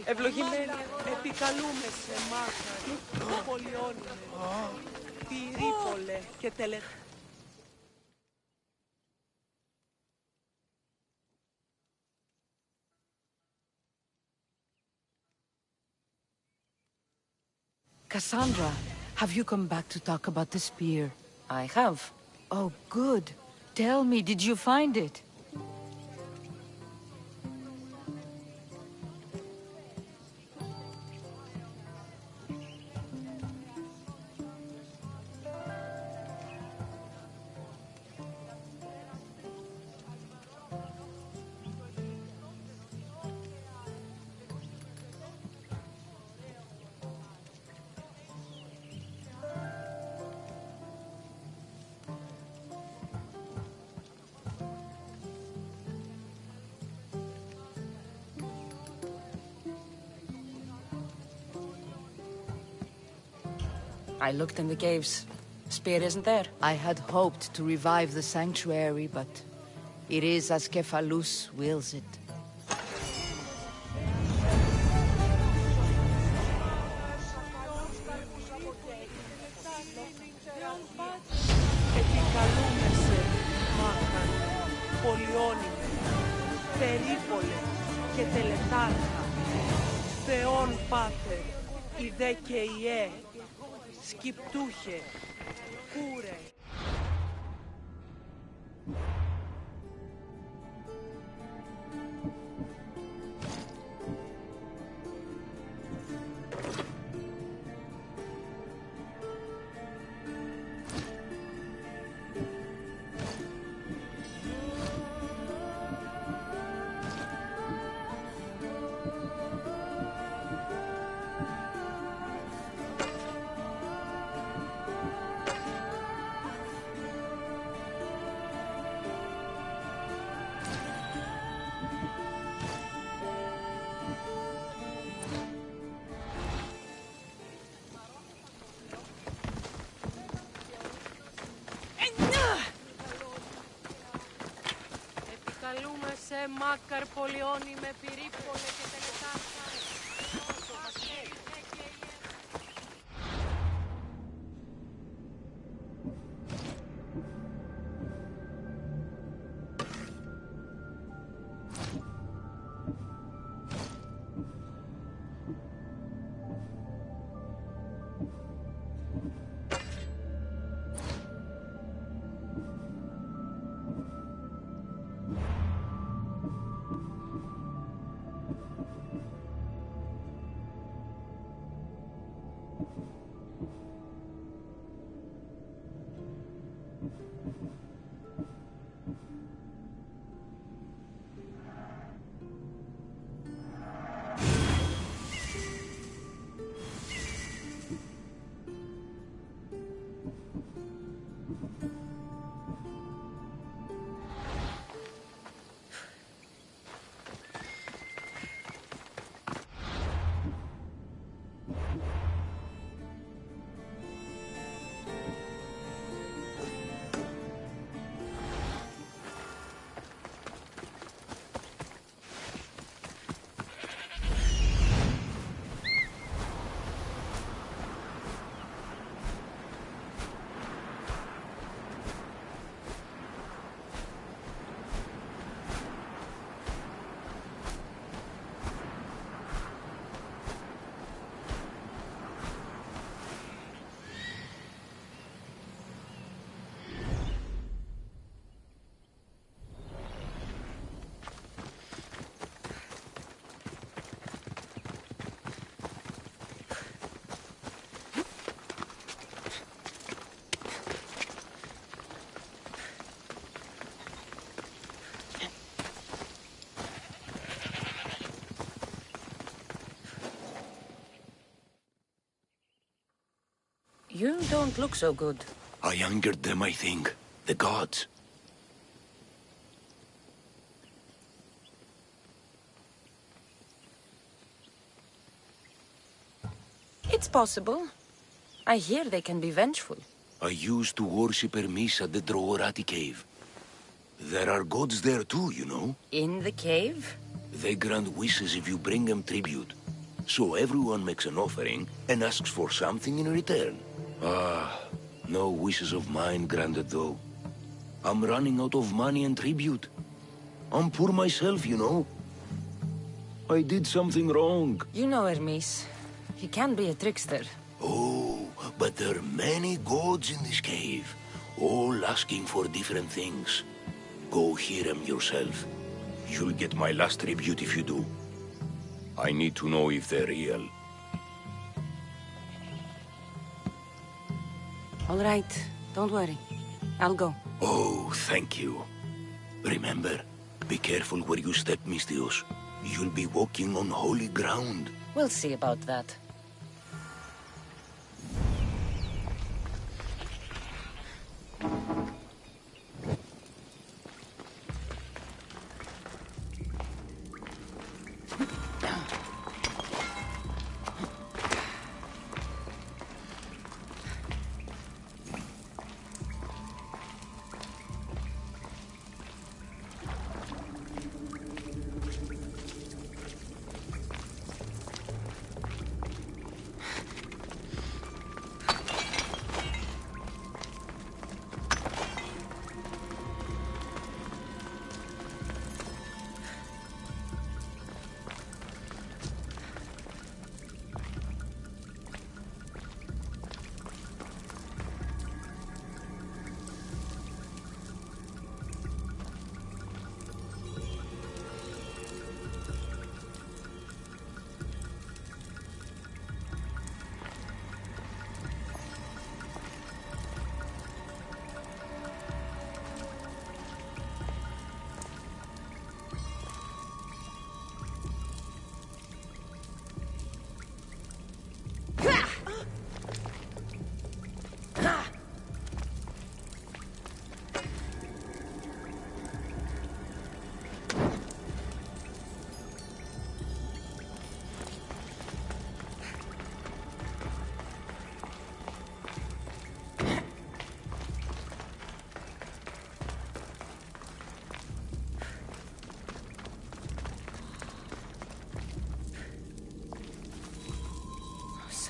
Ευλογημένη, επικαλούμεσαι, μάχαρη, πολιόνιμε, πυρίπολε και Cassandra, have you come back to talk about the spear? I have. Oh, good. Tell me, did you find it? I looked in the caves. Spear isn't there. I had hoped to revive the sanctuary, but it is as Cephalus wills it. επικαλούμεσαι, μάχαρη, πολιόνιμε, περίπολε και τελετάρχα, Θεόν Πάτερ, ιδέ και Ιε, σκυπτούχε, κούρε. Καλούμε σε μάκαρ πολιόνι με πυρίπολε και τελετάρχα. You don't look so good. I angered them, I think. The gods. It's possible. I hear they can be vengeful. I used to worship Hermes at the Droorati cave. There are gods there too, you know. In the cave? They grant wishes if you bring them tribute. So everyone makes an offering and asks for something in return. Ah, no wishes of mine granted though. I'm running out of money and tribute. I'm poor myself, you know. I did something wrong. You know Hermes. He can be a trickster. Oh, but there are many gods in this cave, all asking for different things. Go hear them yourself. You'll get my last tribute if you do. I need to know if they're real. All right, don't worry. I'll go. Oh, thank you. Remember, be careful where you step, Mistios. You'll be walking on holy ground. We'll see about that.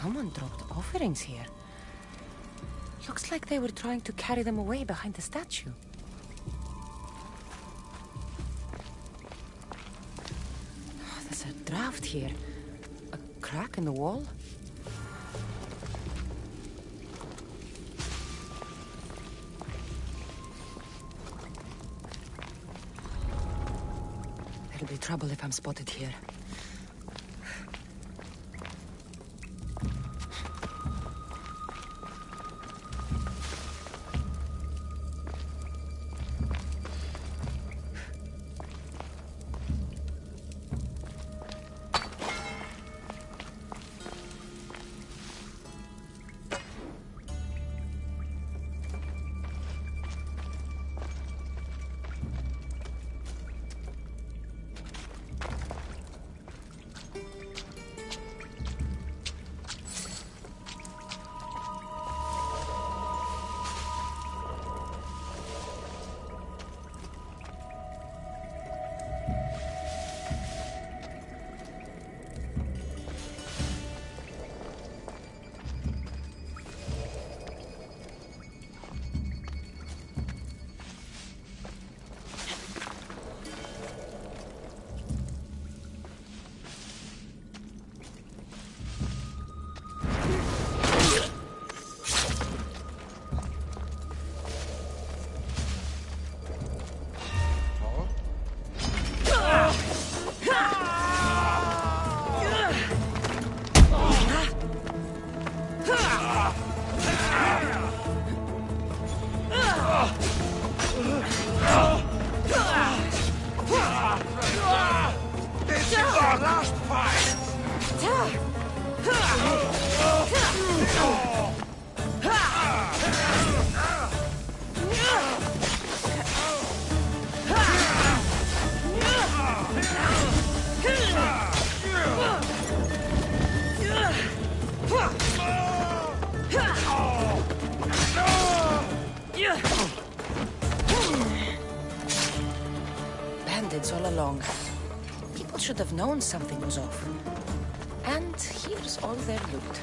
Someone dropped offerings here. Looks like they were trying to carry them away behind the statue. Oh, there's a draft here. A crack in the wall? There'll be trouble if I'm spotted here. Bandits all along. People should have known something was off. And here's all their loot.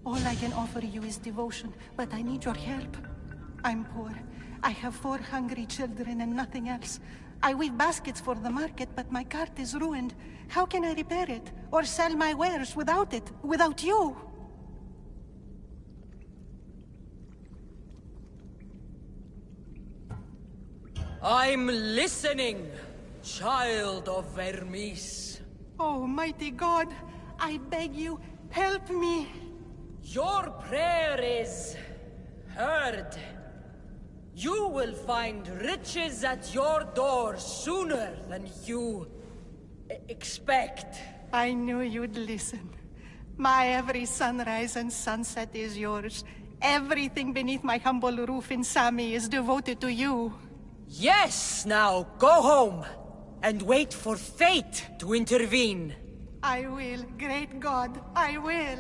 All I can offer you is devotion, but I need your help. I'm poor. I have 4 hungry children and nothing else. I weave baskets for the market, but my cart is ruined. How can I repair it? Or sell my wares without it? Without you? I'm listening, child of Vermis. Oh, mighty God, I beg you, help me. Your prayer is heard. You will find riches at your door sooner than you expect. I knew you'd listen. My every sunrise and sunset is yours. Everything beneath my humble roof in Sami is devoted to you. Yes, now go home and wait for fate to intervene. I will, great God, I will.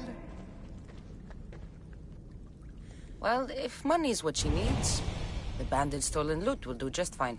Well, if money's what she needs, the banded stolen loot will do just fine.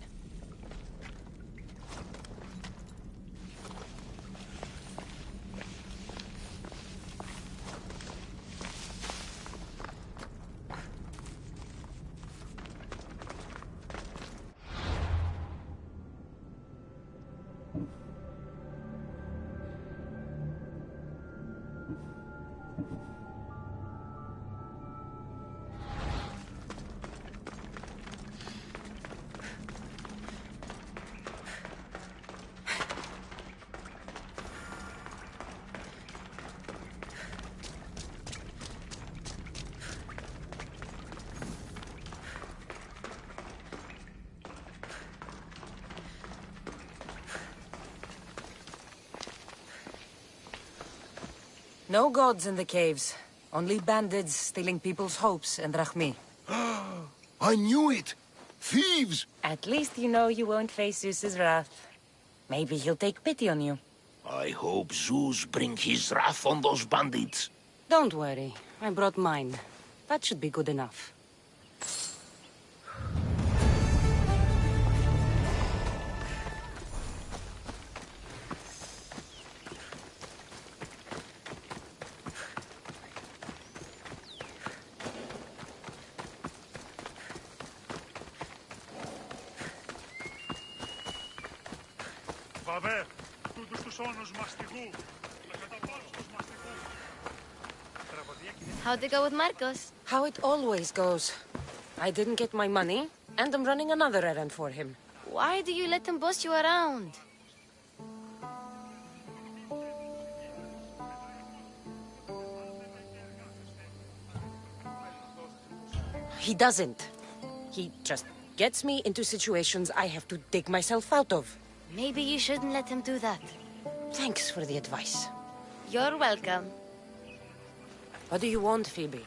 No gods in the caves. Only bandits stealing people's hopes and Rahmi. I knew it! Thieves! At least you know you won't face Zeus's wrath. Maybe he'll take pity on you. I hope Zeus bring his wrath on those bandits. Don't worry. I brought mine. That should be good enough. Βαβέ, τούτους τους όνους μαστιγού. Τα καταβάλους τους μαστιγού. How'd it go with Marcos? How it always goes. I didn't get my money, and I'm running another errand for him. Why do you let him boss you around? He doesn't. He just gets me into situations I have to dig myself out of. Maybe you shouldn't let him do that. Thanks for the advice. You're welcome. What do you want, Phoebe?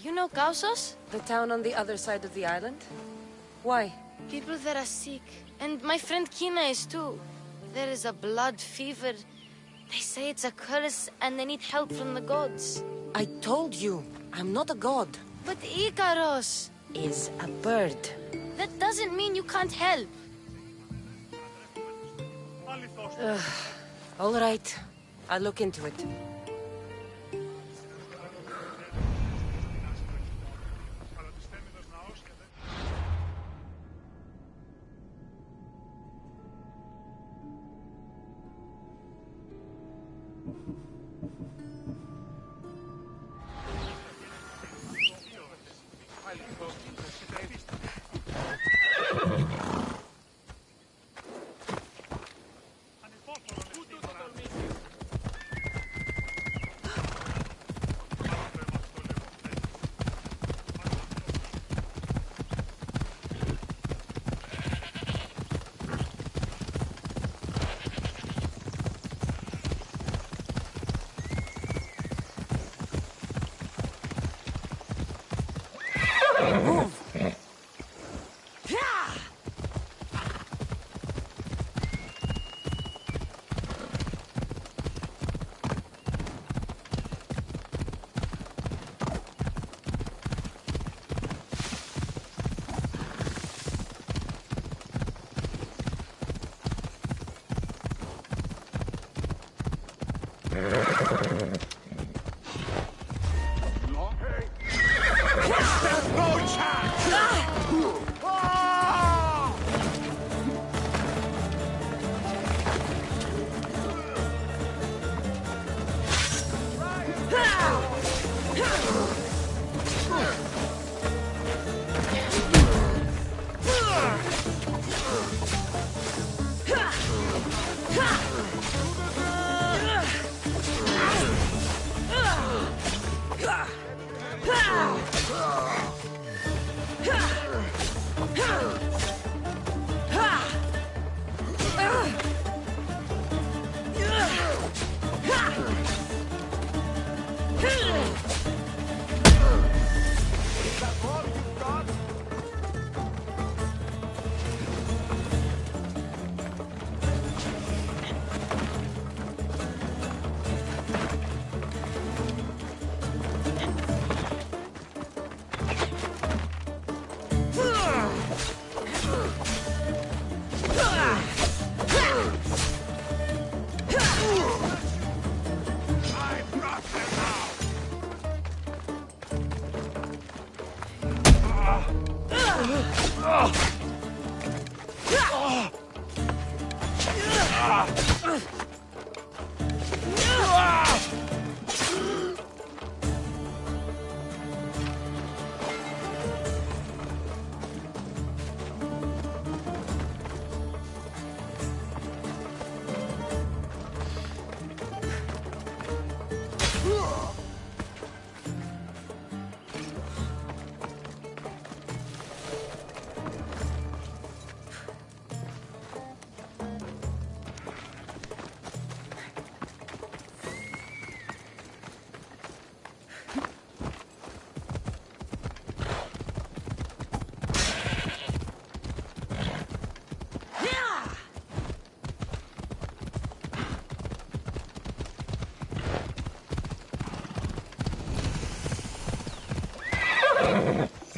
You know Kausos? The town on the other side of the island? Why? People there are sick. And my friend Kina is too. There is a blood fever. They say it's a curse and they need help from the gods. I told you, I'm not a god. But Ikaros is a bird. That doesn't mean you can't help. All right. I'll look into it.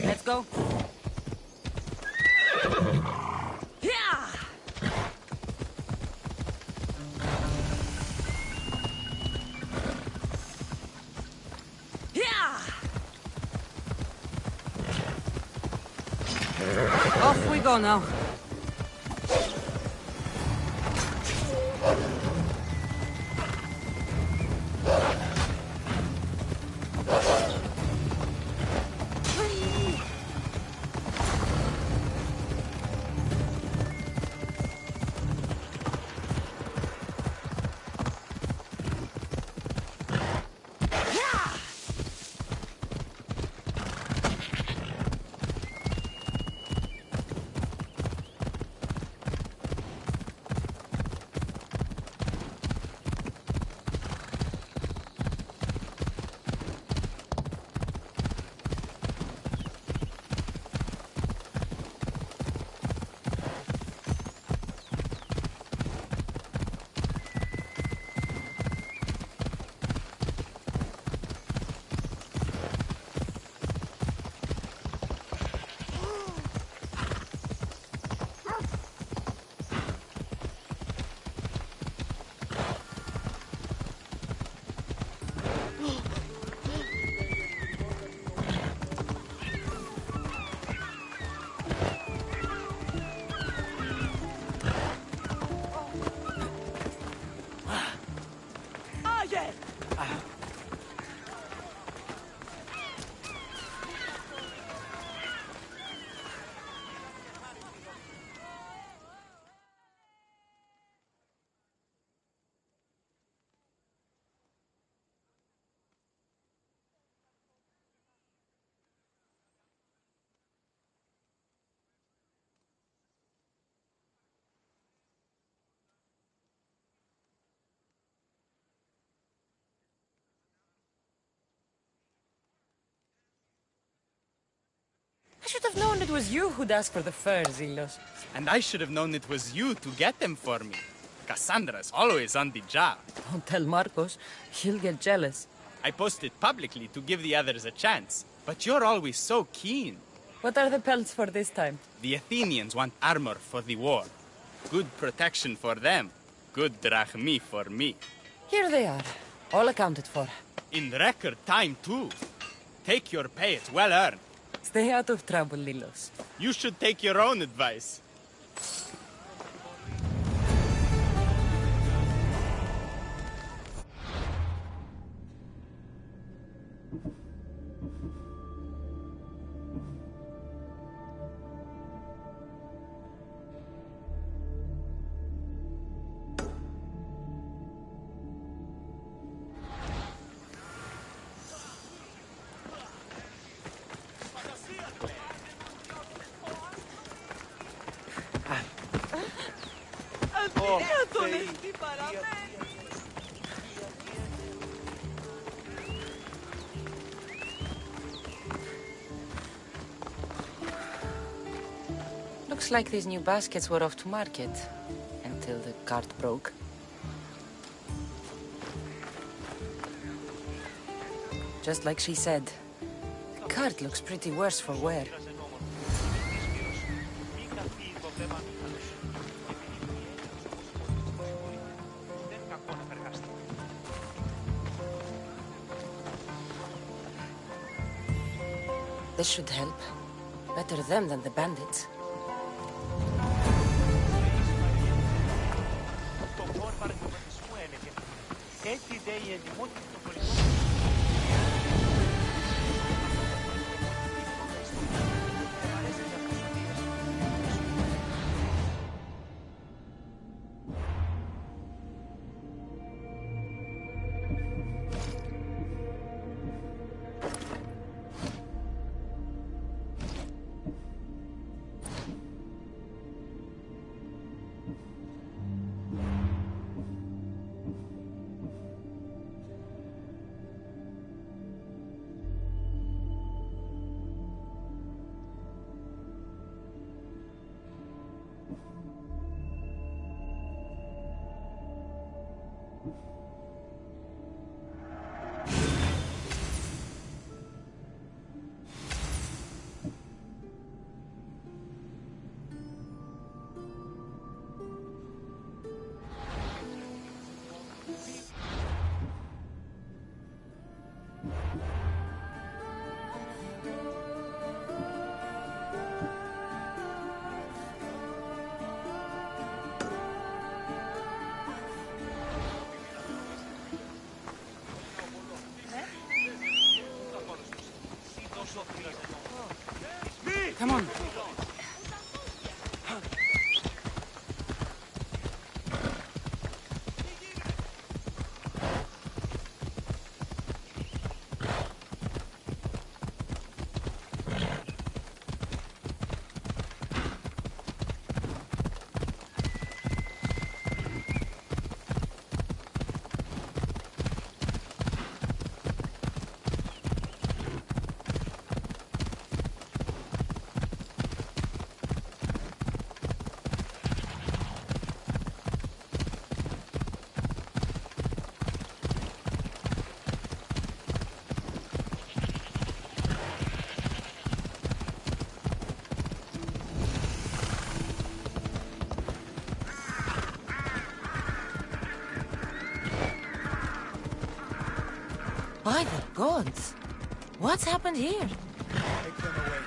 Let's go. Yeah! Yeah! Off we go now. I should have known it was you who'd ask for the furs, Ilos. And I should have known it was you to get them for me. Cassandra's always on the job. Don't tell Marcos. He'll get jealous. I posted publicly to give the others a chance, but you're always so keen. What are the pelts for this time? The Athenians want armor for the war. Good protection for them. Good drachmi for me. Here they are. All accounted for. In record time, too. Take your pay, it's well earned. Stay out of trouble, Lilos. You should take your own advice. Looks like these new baskets were off to market. Until the cart broke. Just like she said. The cart looks pretty worse for wear. This should help. Better them than the bandits. Come on. By the gods! What's happened here? Take them away.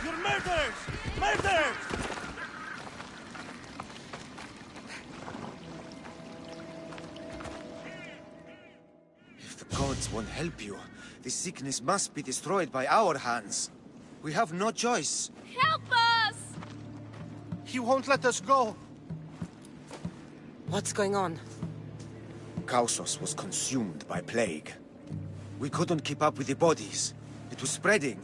You're murderers! Murderers! If the gods won't help you, this sickness must be destroyed by our hands. We have no choice. Help us! He won't let us go. What's going on? Kausos was consumed by plague. We couldn't keep up with the bodies. It was spreading.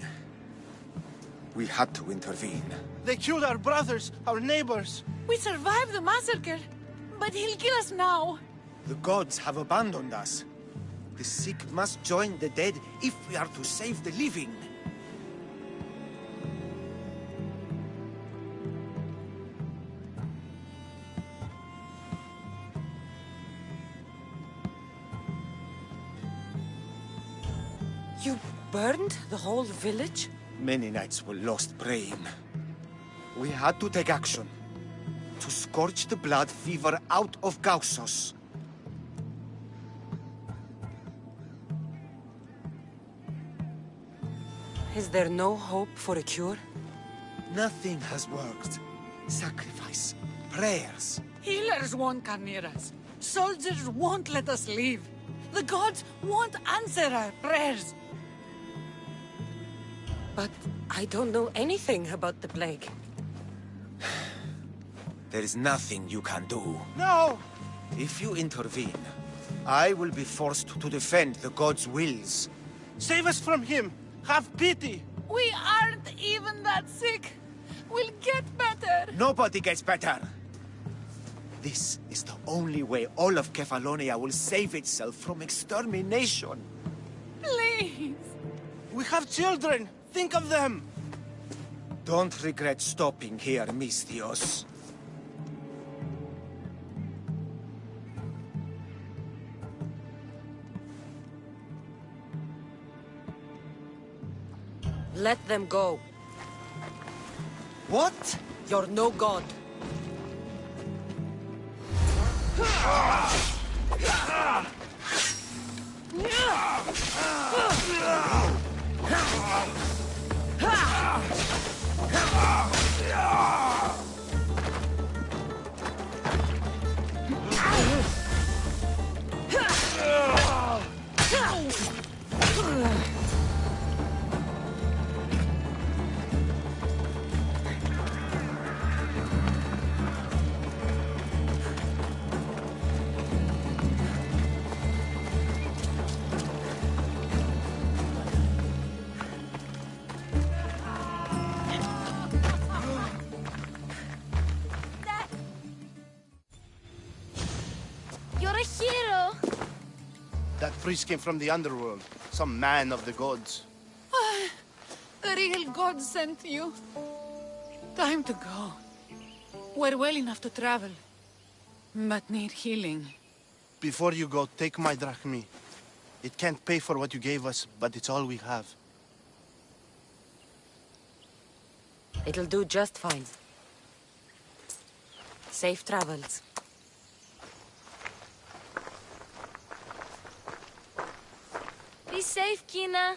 We had to intervene. They killed our brothers, our neighbors. We survived the massacre, but he'll kill us now. The gods have abandoned us. The sick must join the dead if we are to save the living. You burned the whole village? Many nights were lost praying. We had to take action. To scorch the blood fever out of Kausos. Is there no hope for a cure? Nothing has worked. Sacrifice, prayers. Healers won't come near us. Soldiers won't let us leave. The gods won't answer our prayers. But I don't know anything about the plague. There is nothing you can do. No! If you intervene, I will be forced to defend the gods' wills. Save us from him! Have pity! We aren't even that sick. We'll get better. Nobody gets better. This is the only way all of Kefalonia will save itself from extermination. Please. We have children! Think of them! Don't regret stopping here, Mistios. Let them go. What? You're no god. priest came from the underworld. Some man of the gods. The real god sent you. Time to go. We're well enough to travel, but need healing. Before you go, take my drachmi. It can't pay for what you gave us, but it's all we have. It'll do just fine. Safe travels. Be safe, Kina.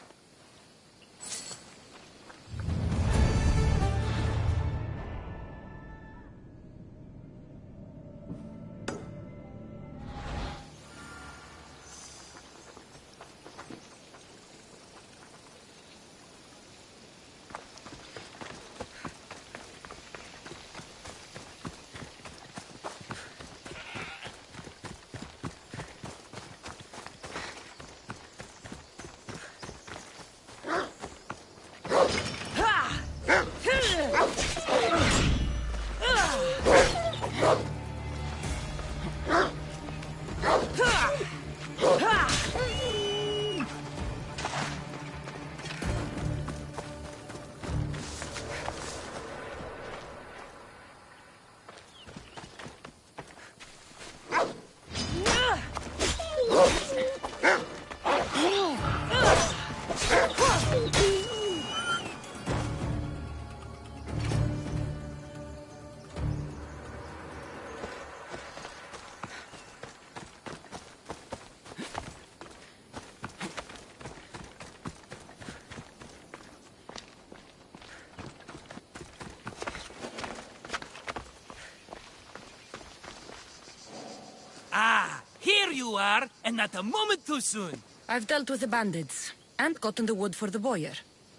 Ah, here you are, and not a moment too soon. I've dealt with the bandits, and gotten the wood for the boiler.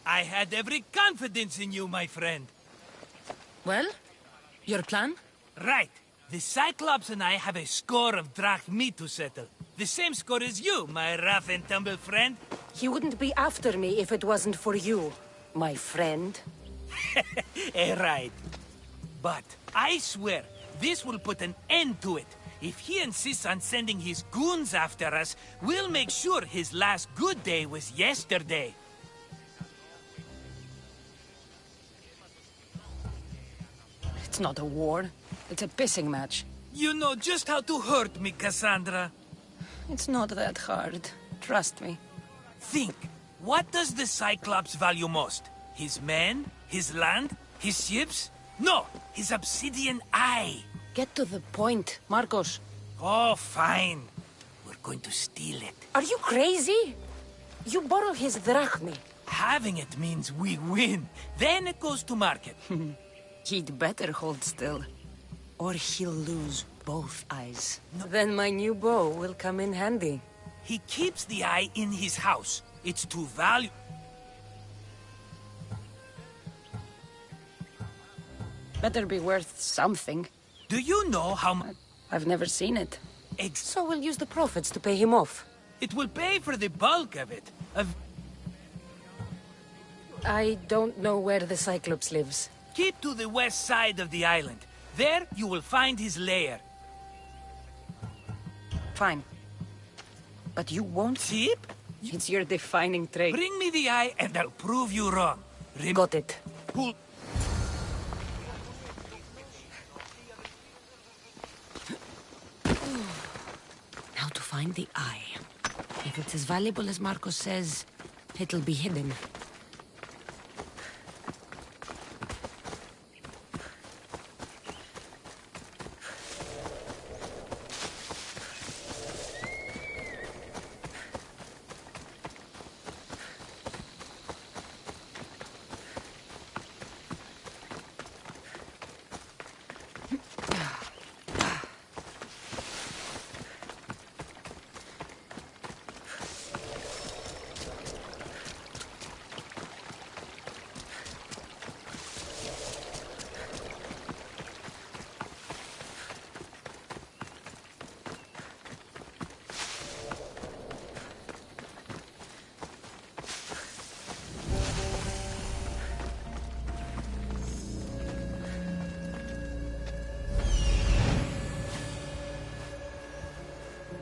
I had every confidence in you, my friend. Well, your plan? Right. The Cyclops and I have a score of drachmi to settle. The same score as you, my rough and tumble friend. He wouldn't be after me if it wasn't for you, my friend. Right. But I swear, this will put an end to it. If he insists on sending his goons after us, we'll make sure his last good day was yesterday. It's not a war. It's a pissing match. You know just how to hurt me, Cassandra. It's not that hard. Trust me. Think. What does the Cyclops value most? His men? His land? His ships? No! His obsidian eye! Get to the point, Marcos. Oh, fine. We're going to steal it. Are you crazy? You borrow his drachmi. Having it means we win. Then it goes to market. He'd better hold still. Or he'll lose both eyes. No. Then my new bow will come in handy. He keeps the eye in his house. It's too valuable. Better be worth something. Do you know how much? I've never seen it. So we'll use the profits to pay him off. It will pay for the bulk of it. I don't know where the Cyclops lives. Keep to the west side of the island. There you will find his lair. Fine. But you won't... Sheep? It's your defining trait. Bring me the eye and I'll prove you wrong. Got it. Pull. Now to find the eye. If it's as valuable as Marcos says, it'll be hidden.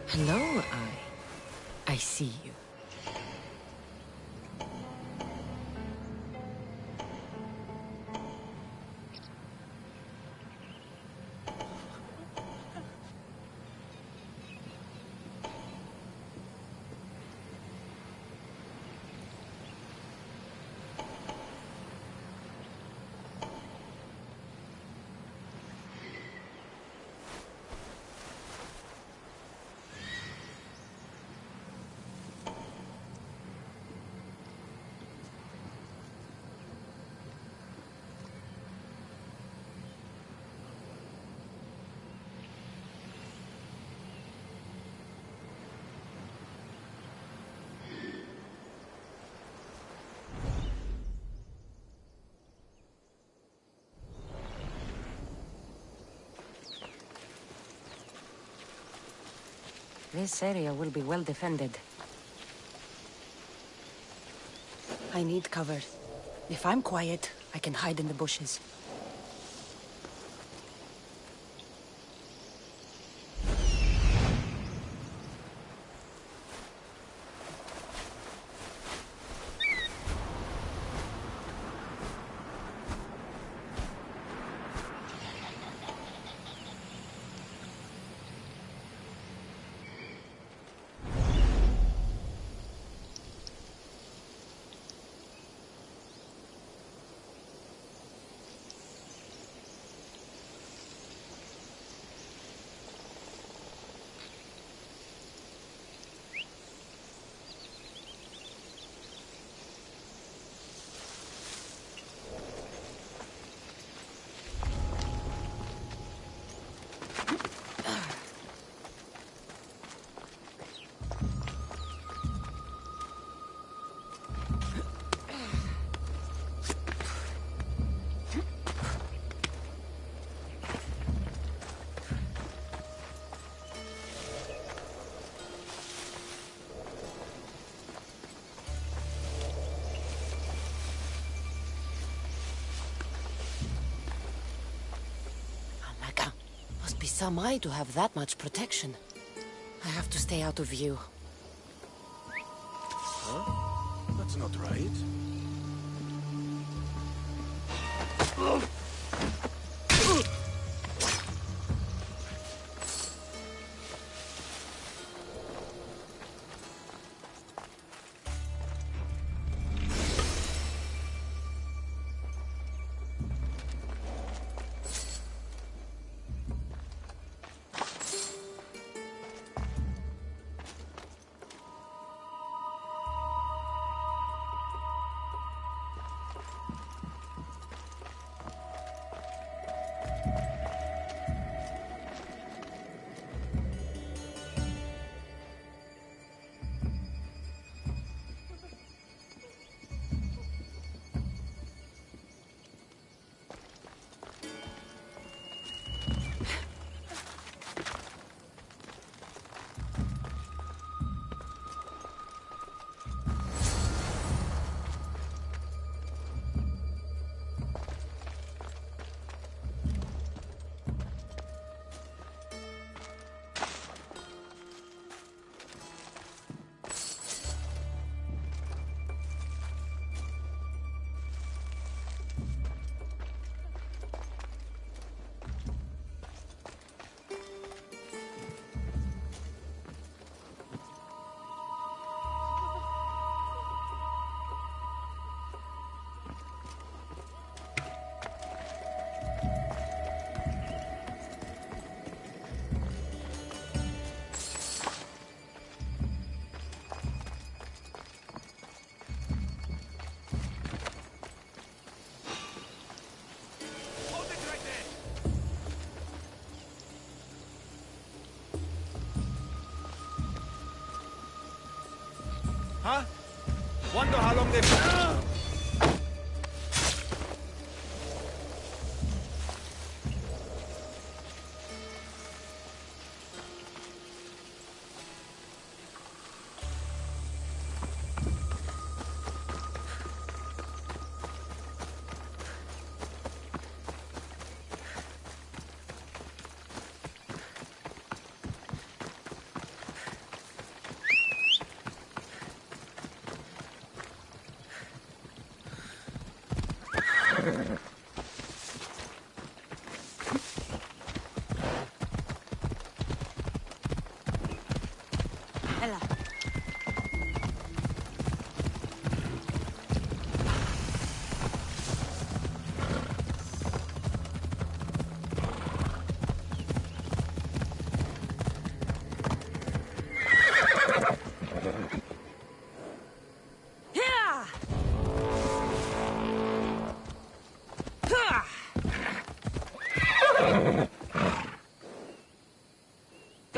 Hello, Eye. I I see you. This area will be well defended. I need cover. If I'm quiet, I can hide in the bushes. Some eye to have that much protection. I have to stay out of view. Huh? That's not right. Huh? Wonder how long they've...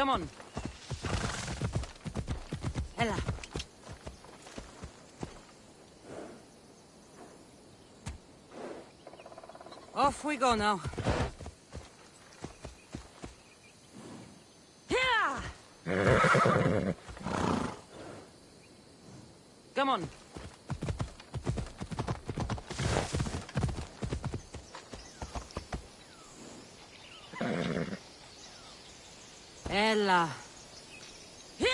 Come on. Ella. Off we go now. Yeah! Come on. Ella. Yeah!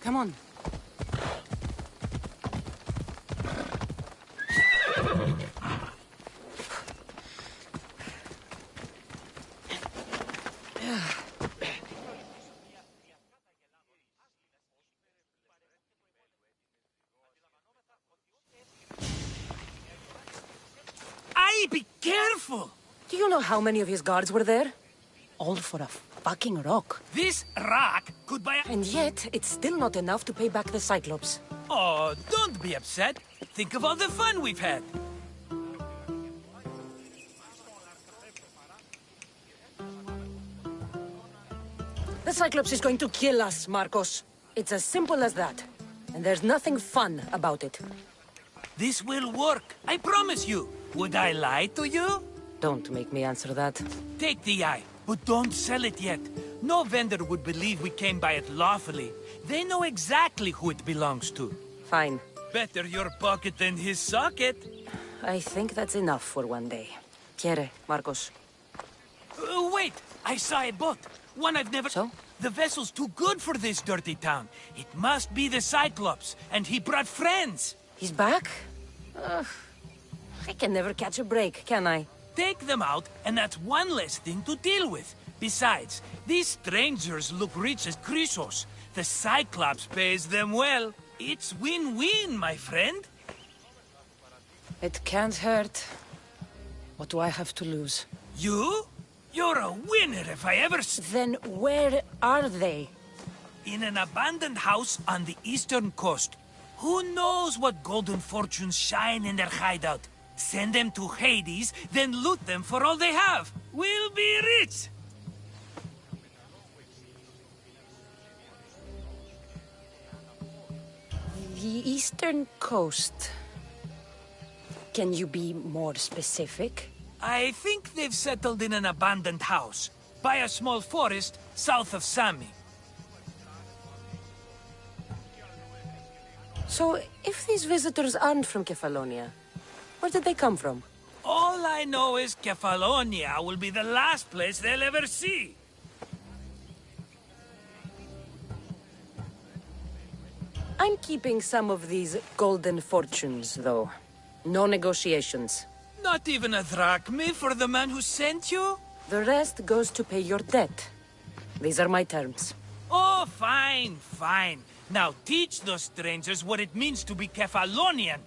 Come on. Aye, be careful! Do you know how many of his guards were there? All for a fucking rock. This rock could buy a... And yet, it's still not enough to pay back the Cyclops. Oh, don't be upset. Think of all the fun we've had. The Cyclops is going to kill us, Marcos. It's as simple as that. And there's nothing fun about it. This will work, I promise you. Would I lie to you? Don't make me answer that. Take the eye, but don't sell it yet. No vendor would believe we came by it lawfully. They know exactly who it belongs to. Fine. Better your pocket than his socket. I think that's enough for one day. Quiere, Marcos. Wait! I saw a boat. One I've never... So? The vessel's too good for this dirty town. It must be the Cyclops, and he brought friends. He's back? I can never catch a break, can I? Take them out, and that's one less thing to deal with. Besides, these strangers look rich as Chrysos. The Cyclops pays them well. It's win-win, my friend. It can't hurt. What do I have to lose? You? You're a winner if I ever... Then where are they? In an abandoned house on the eastern coast. Who knows what golden fortunes shine in their hideout? Send them to Hades, then loot them for all they have. We'll be rich! The eastern coast. Can you be more specific? I think they've settled in an abandoned house, by a small forest south of Sami. So, if these visitors aren't from Kefalonia, where did they come from? All I know is Kefalonia will be the last place they'll ever see. I'm keeping some of these golden fortunes, though. No negotiations. Not even a drachme for the man who sent you? The rest goes to pay your debt. These are my terms. Oh, fine, fine. Now teach those strangers what it means to be Kefalonian.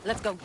Let's go.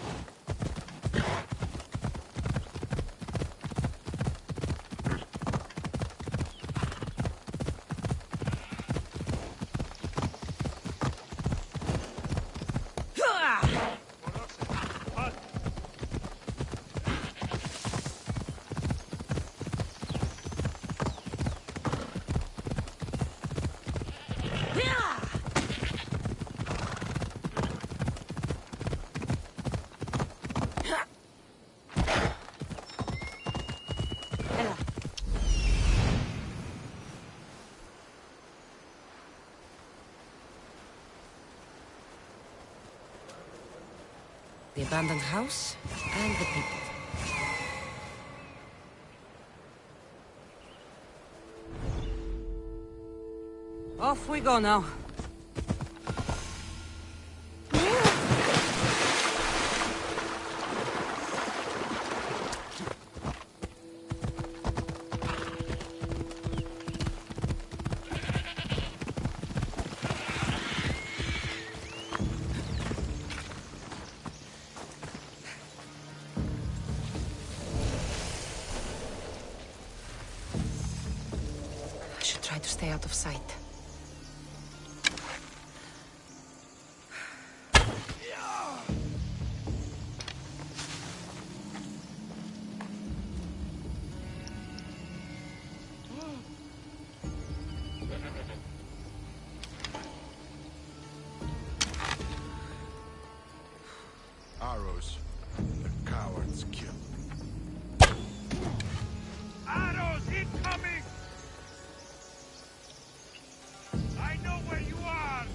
The abandoned house, and the people. Off we go now. Try to stay out of sight. Arrows. The cowards kill. Arrows incoming! I know where you are!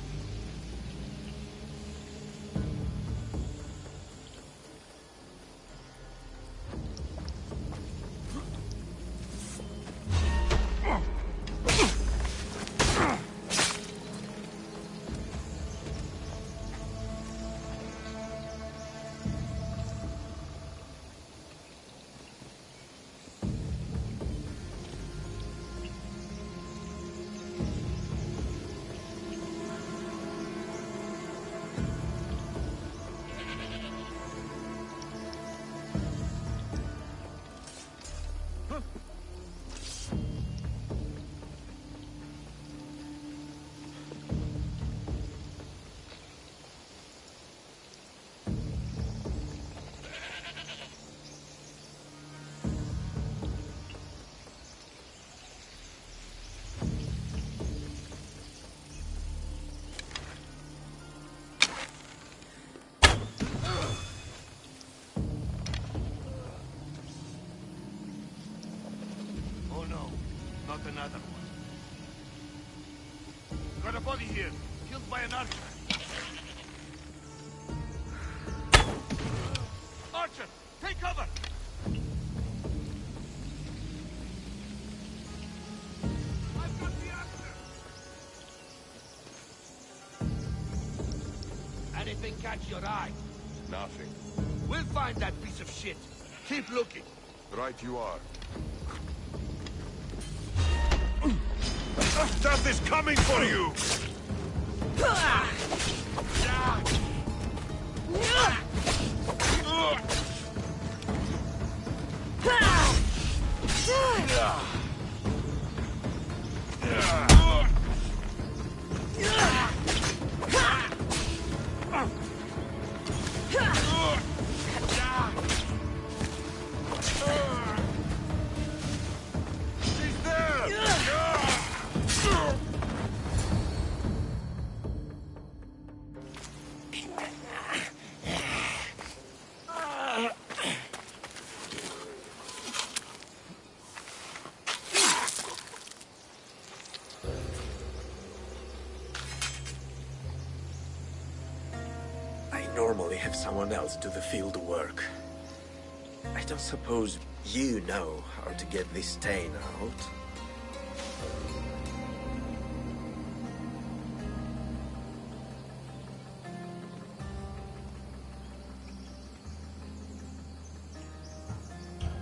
Not another one. Got a body here, killed by an archer. Archer, take cover! I've got the archer! Anything catch your eye? Nothing. We'll find that piece of shit. Keep looking. Right you are. Death is coming for you! Normally have someone else do the field work. I don't suppose you know how to get this stain out.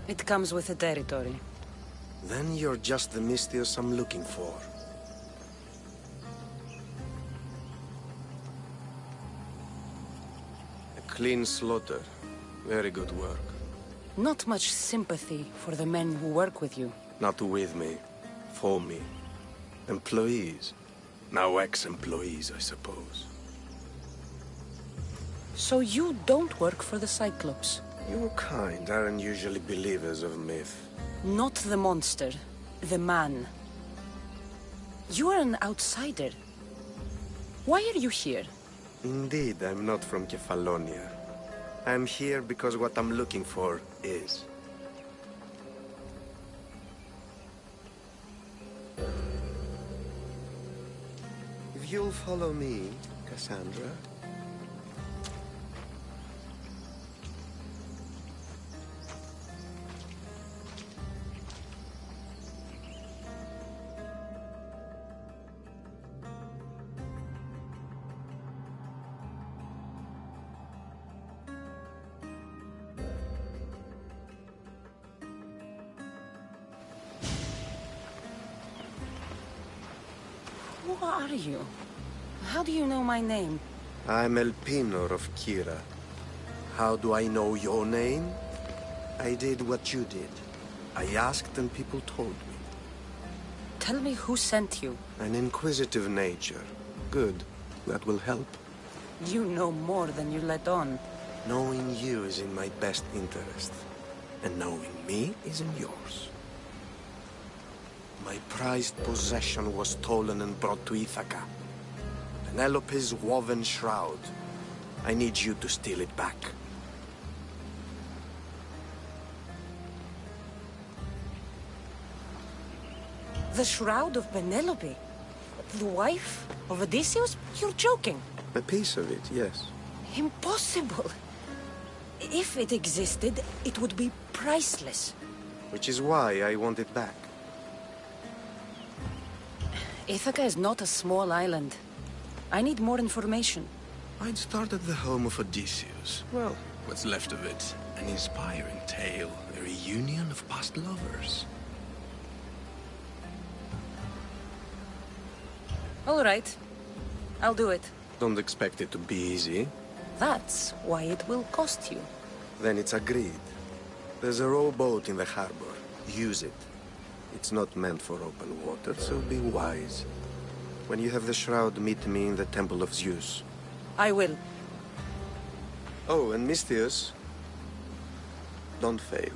It comes with the territory. Then you're just the Mystios I'm looking for. Clean slaughter. Very good work. Not much sympathy for the men who work with you. Not with me. For me. Employees. Now ex-employees, I suppose. So you don't work for the Cyclops? Your kind aren't usually believers of myth. Not the monster. The man. You are an outsider. Why are you here? Indeed, I'm not from Kefalonia. I'm here because what I'm looking for is. If you'll follow me, Cassandra. Who are you? How do you know my name? I'm Elpinor of Kira. How do I know your name? I did what you did. I asked and people told me. Tell me who sent you. An inquisitive nature. Good. That will help. You know more than you let on. Knowing you is in my best interest. And knowing me is in yours. My prized possession was stolen and brought to Ithaca. Penelope's woven shroud. I need you to steal it back. The shroud of Penelope? The wife of Odysseus? You're joking. A piece of it, yes. Impossible. If it existed, it would be priceless. Which is why I want it back. Ithaca is not a small island. I need more information. I'd start at the home of Odysseus. Well, what's left of it? An inspiring tale, a reunion of past lovers. All right. I'll do it. Don't expect it to be easy. That's why it will cost you. Then it's agreed. There's a rowboat in the harbor. Use it. It's not meant for open water, so be wise. When you have the shroud, meet me in the Temple of Zeus. I will. Oh, and Misthios, don't fail.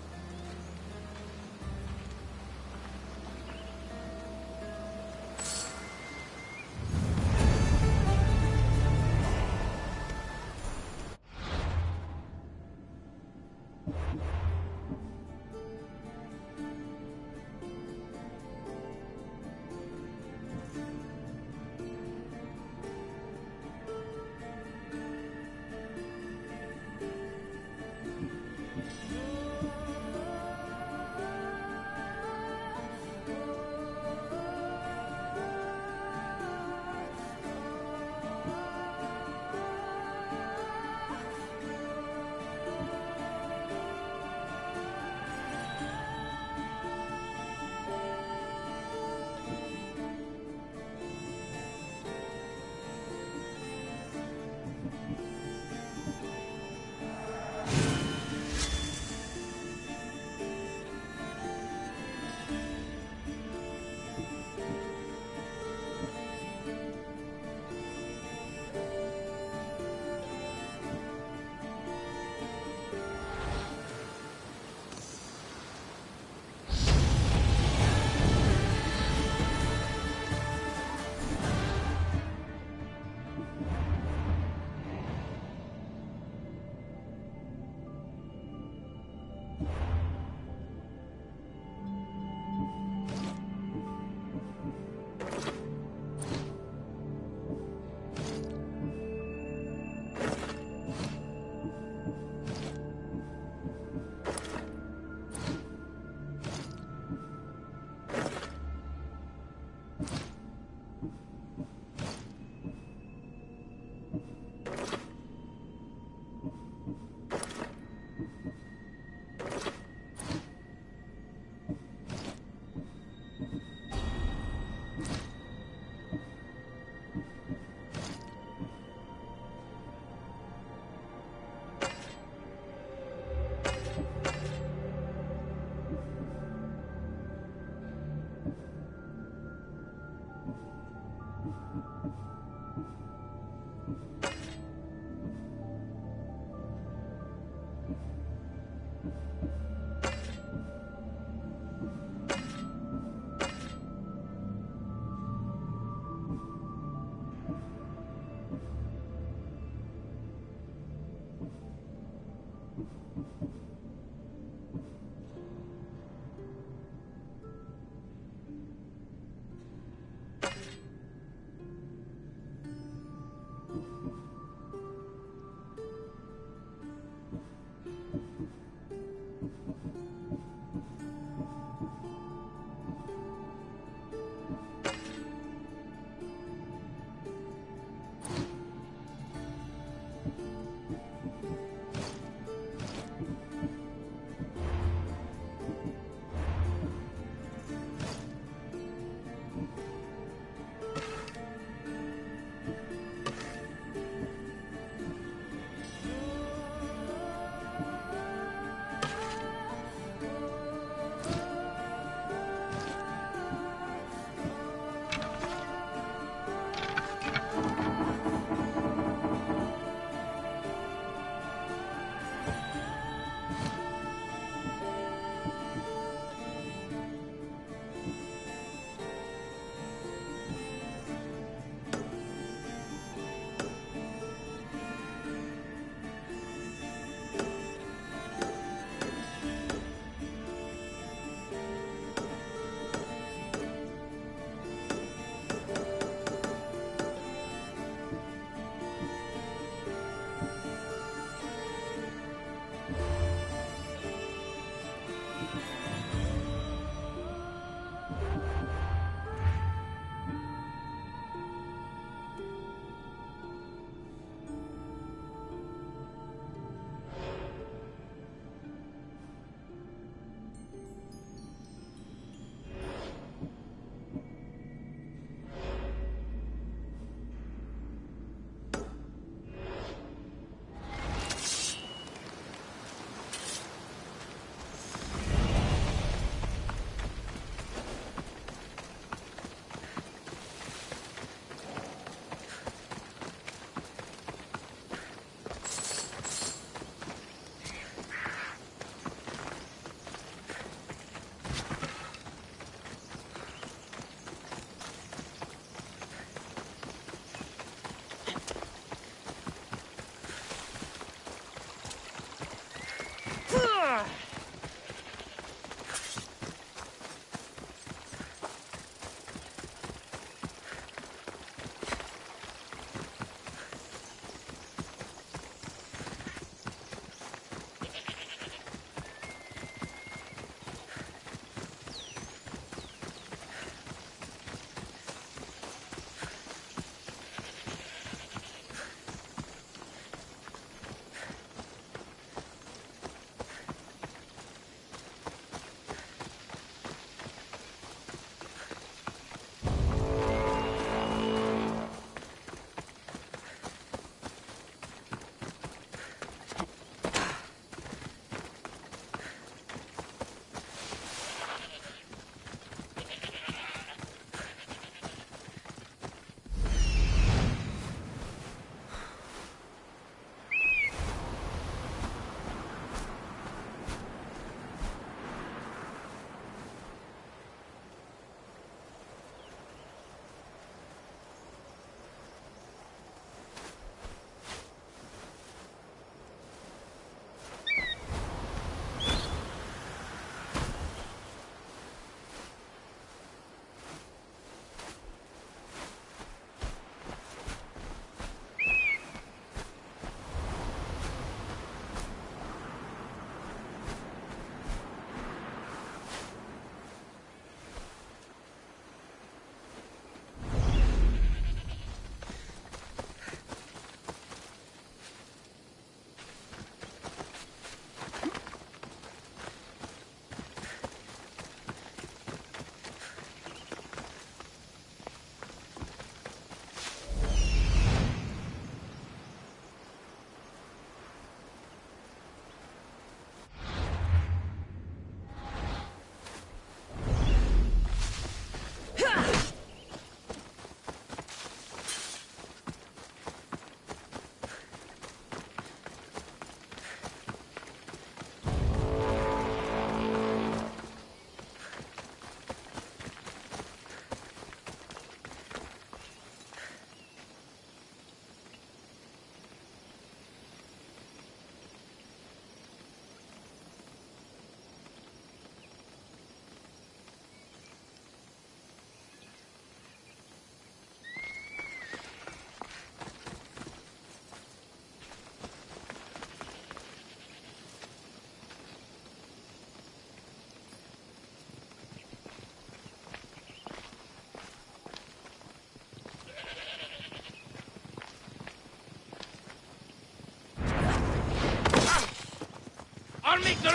You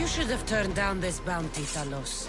should have turned down this bounty, Talos.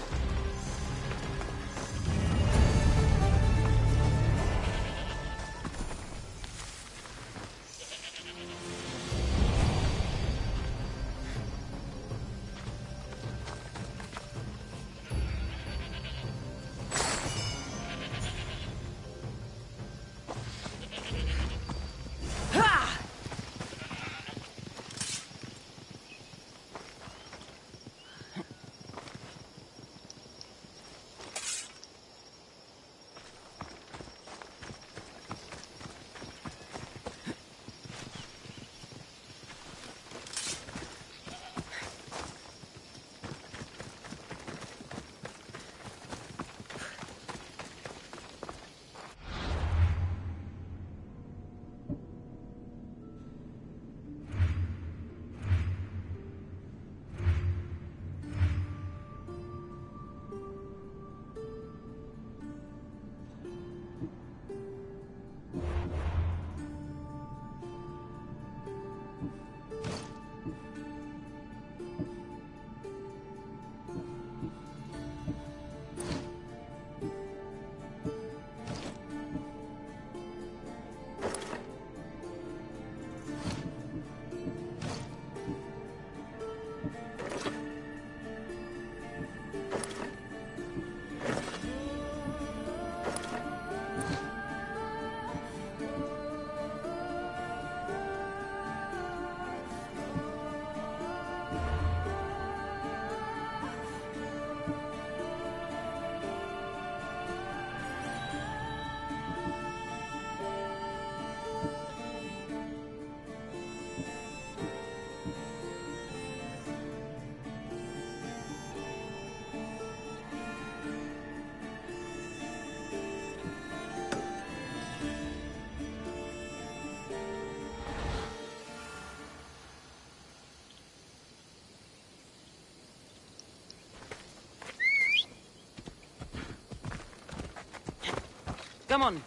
Come on.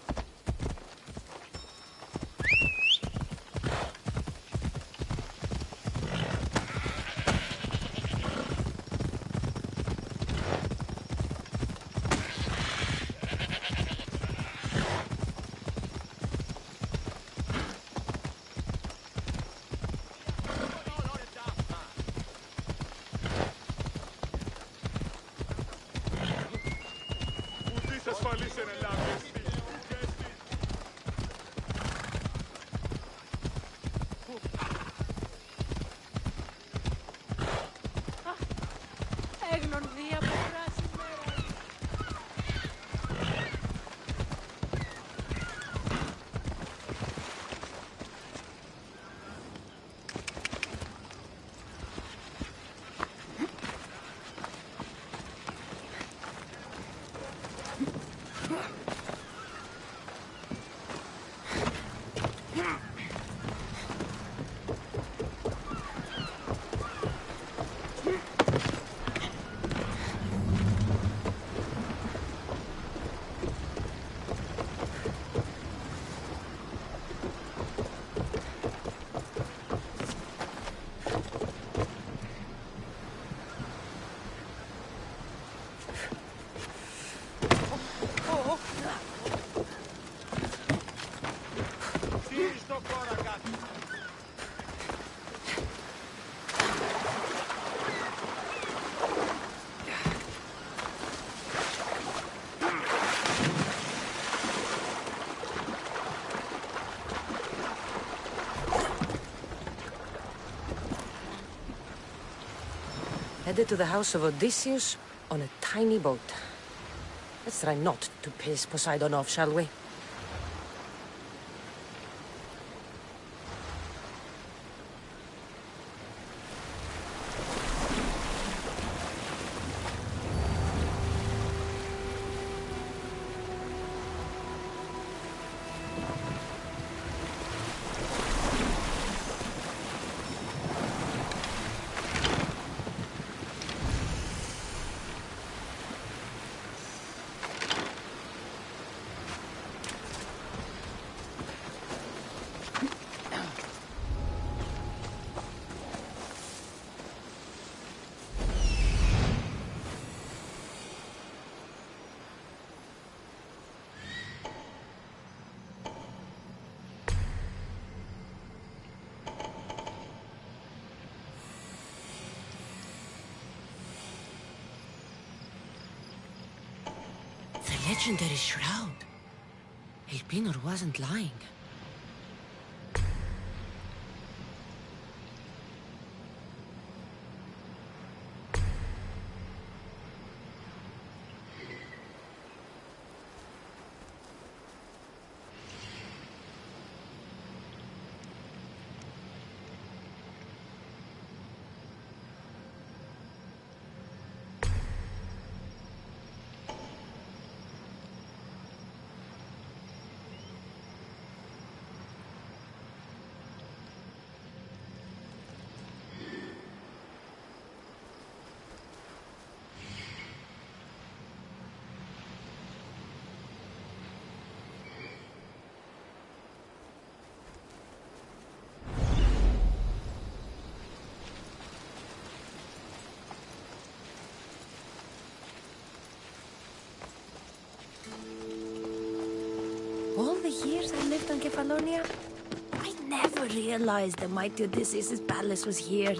Headed to the house of Odysseus on a tiny boat. Let's try not to piss Poseidon off, shall we? legendary shroud. Elpinor wasn't lying. All the years I lived on Kefalonia, I never realized the mighty Odysseus' palace was here.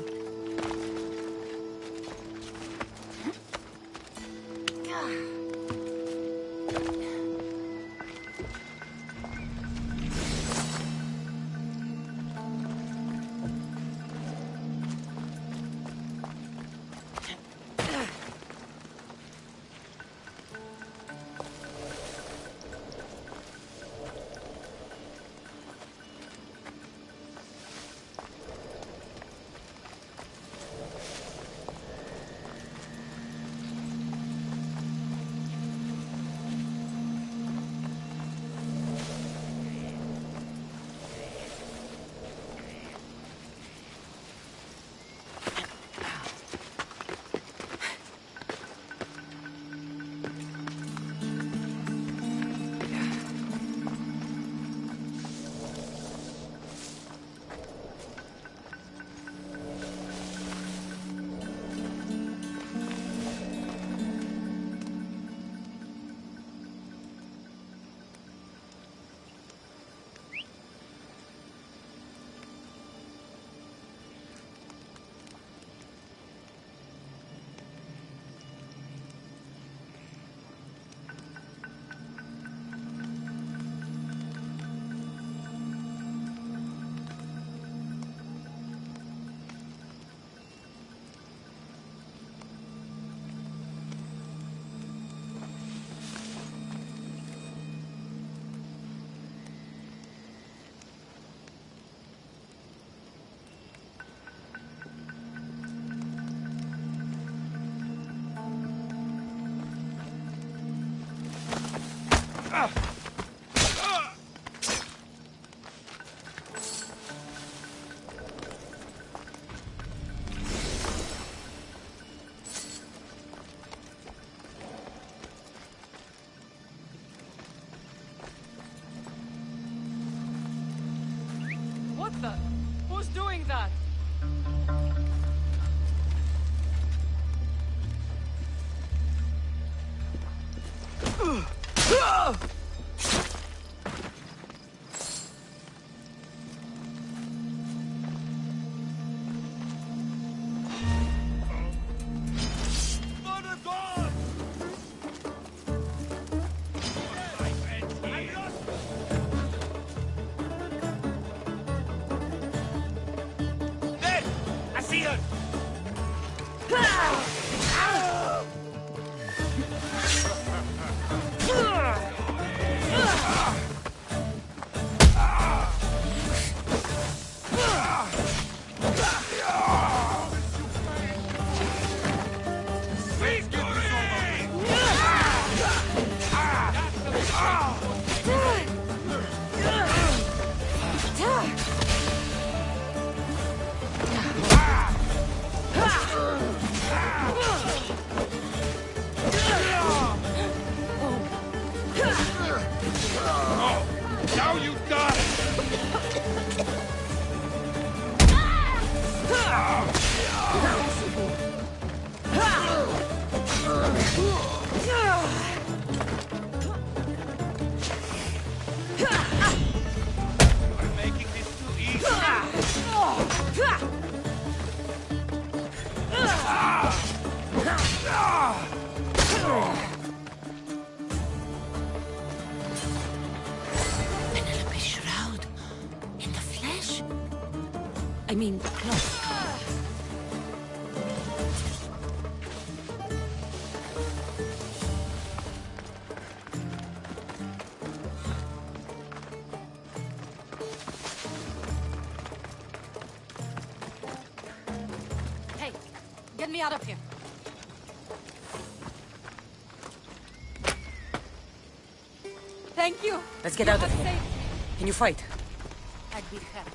What the? Who's doing that? I mean, cloth. Hey, get me out of here. Thank you. Let's get out of here. Can you fight? I'd be happy.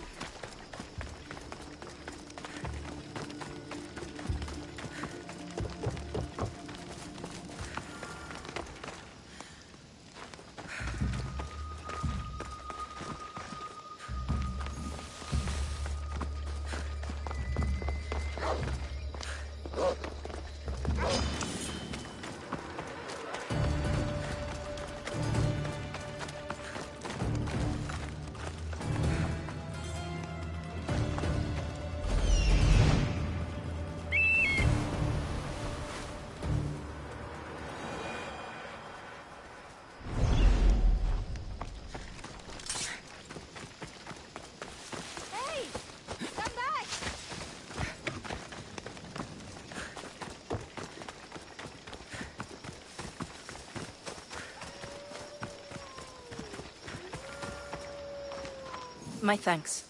My thanks.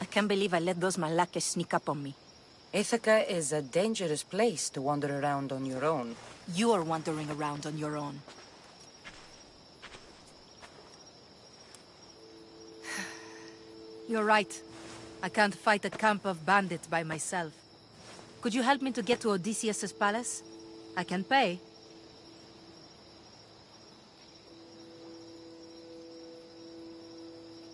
I can't believe I let those Malakas sneak up on me. Ithaca is a dangerous place to wander around on your own. You're wandering around on your own. You're right. I can't fight a camp of bandits by myself. Could you help me to get to Odysseus's palace? I can pay.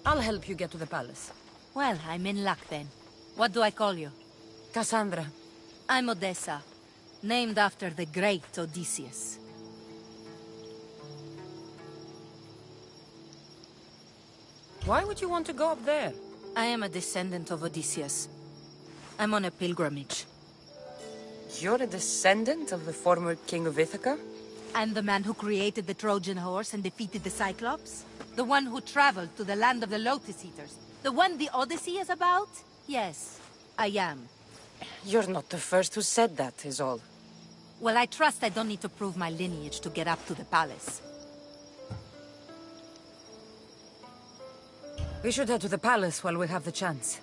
I'll help you get to the palace. Well, I'm in luck then. What do I call you? Cassandra. I'm Odessa, named after the great Odysseus. Why would you want to go up there? I am a descendant of Odysseus. I'm on a pilgrimage. You're a descendant of the former king of Ithaca? And the man who created the Trojan horse and defeated the Cyclops? The one who traveled to the land of the Lotus Eaters? The one the Odyssey is about? Yes, I am. You're not the first who said that, is all. Well, I trust I don't need to prove my lineage to get up to the palace. We should head to the palace while we have the chance.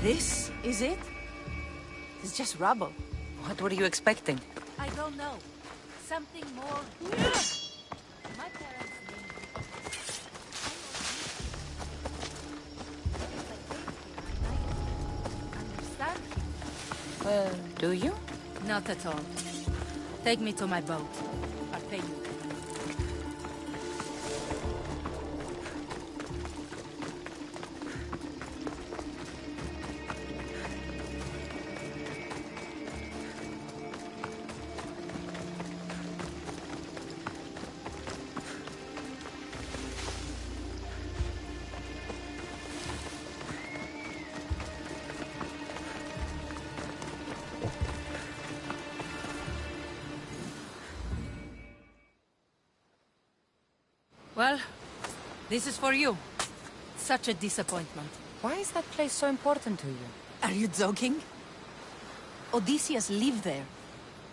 This is it? It's just rubble. What were you expecting? I don't know. Something more... My parents named me. Understand? Do you? Not at all. Take me to my boat. I'll pay you. Well, this is for you. Such a disappointment. Why is that place so important to you? Are you joking? Odysseus lived there,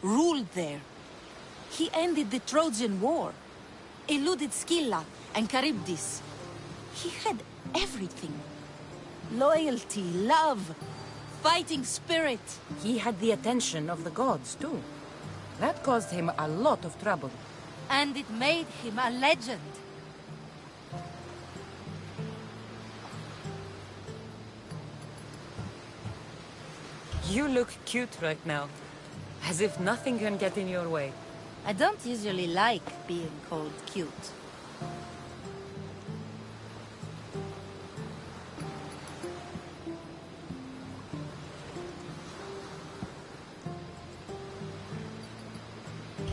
ruled there. He ended the Trojan War, eluded Scylla and Charybdis. He had everything. Loyalty, love, fighting spirit. He had the attention of the gods, too. That caused him a lot of trouble. And it made him a legend. You look cute right now. As if nothing can get in your way. I don't usually like being called cute.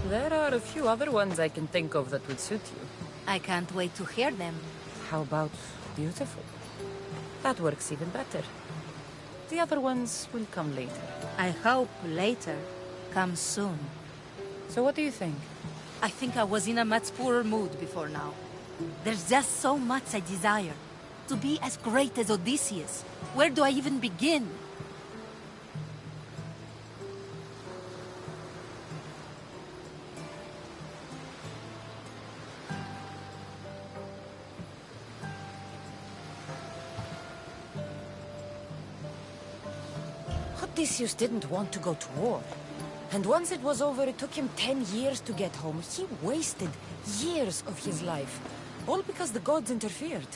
There are a few other ones I can think of that would suit you. I can't wait to hear them. How about beautiful? That works even better. The other ones will come later. I hope later comes soon. So what do you think? I think I was in a much poorer mood before now. There's just so much I desire. To be as great as Odysseus. Where do I even begin? Odysseus didn't want to go to war. And once it was over, it took him 10 years to get home. He wasted years of his life. All because the gods interfered.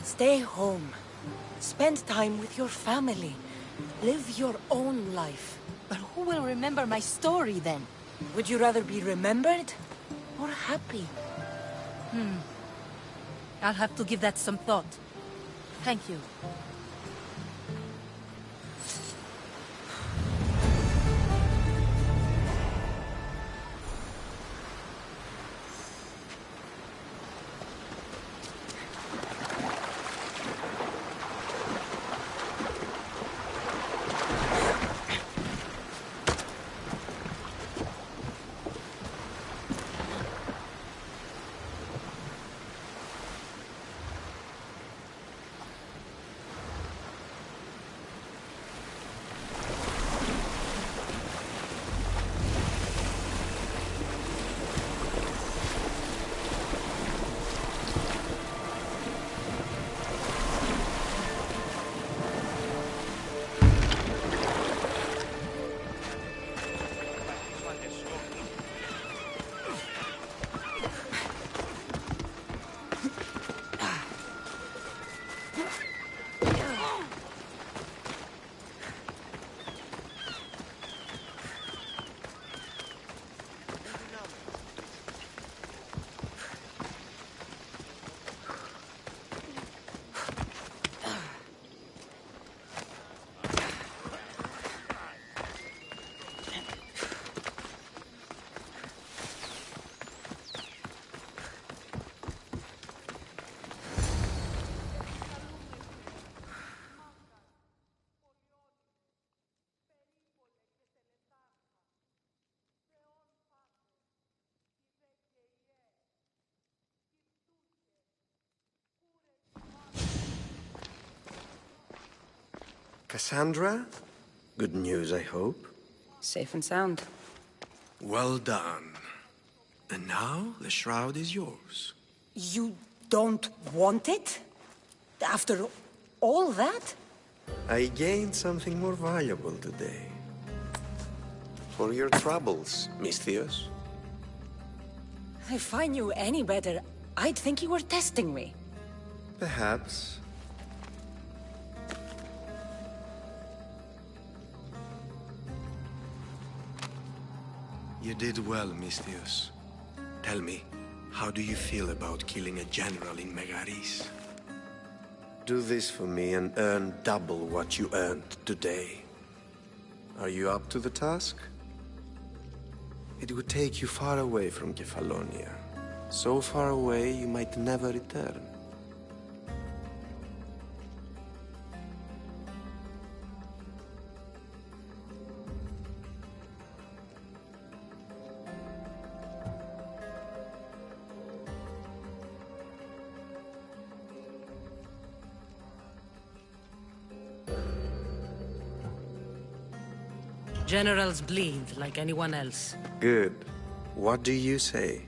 Stay home. Spend time with your family. Live your own life. But who will remember my story then? Would you rather be remembered or happy? I'll have to give that some thought. Thank you. Cassandra? Good news, I hope. Safe and sound. Well done. And now, the shroud is yours. You don't want it? After all that? I gained something more valuable today. For your troubles, Misthios. If I knew any better, I'd think you were testing me. Perhaps. You did well, Misthios. Tell me, how do you feel about killing a general in Megaris? Do this for me and earn double what you earned today. Are you up to the task? It would take you far away from Kefalonia. So far away you might never return. Generals bleed like anyone else. Good. What do you say?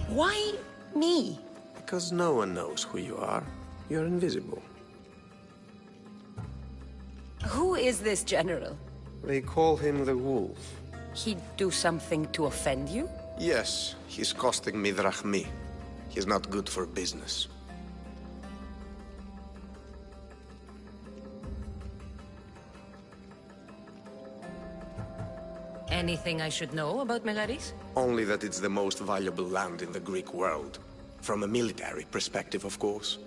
Why me? Because no one knows who you are. You're invisible. Who is this general? They call him the Wolf. He'd do something to offend you? Yes, he's costing me drachmi. He's not good for business. Anything I should know about Megaris? Only that it's the most valuable land in the Greek world. From a military perspective, of course.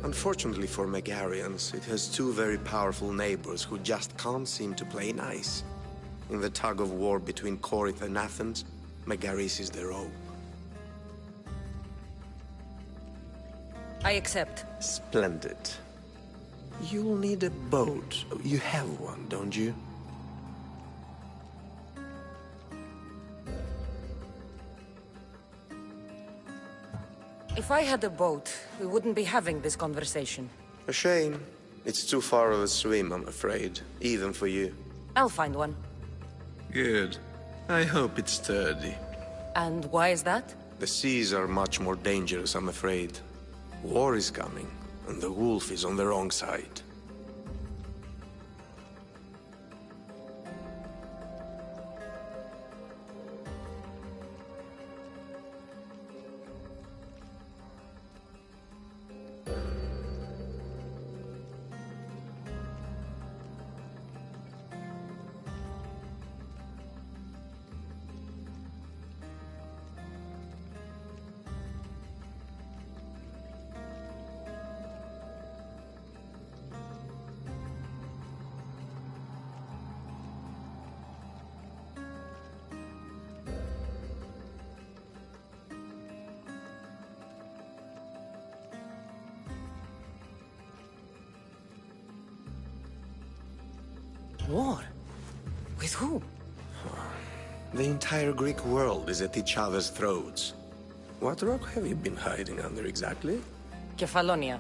Unfortunately for Megarians, it has two very powerful neighbors who just can't seem to play nice. In the tug of war between Corinth and Athens, Megaris is their own. I accept. Splendid. You'll need a boat. You have one, don't you? If I had a boat, we wouldn't be having this conversation. A shame. It's too far of a swim, I'm afraid. Even for you. I'll find one. Good. I hope it's sturdy. And why is that? The seas are much more dangerous, I'm afraid. War is coming, and the wolf is on the wrong side. War? With who? The entire Greek world is at each other's throats. What rock have you been hiding under exactly? Kefalonia.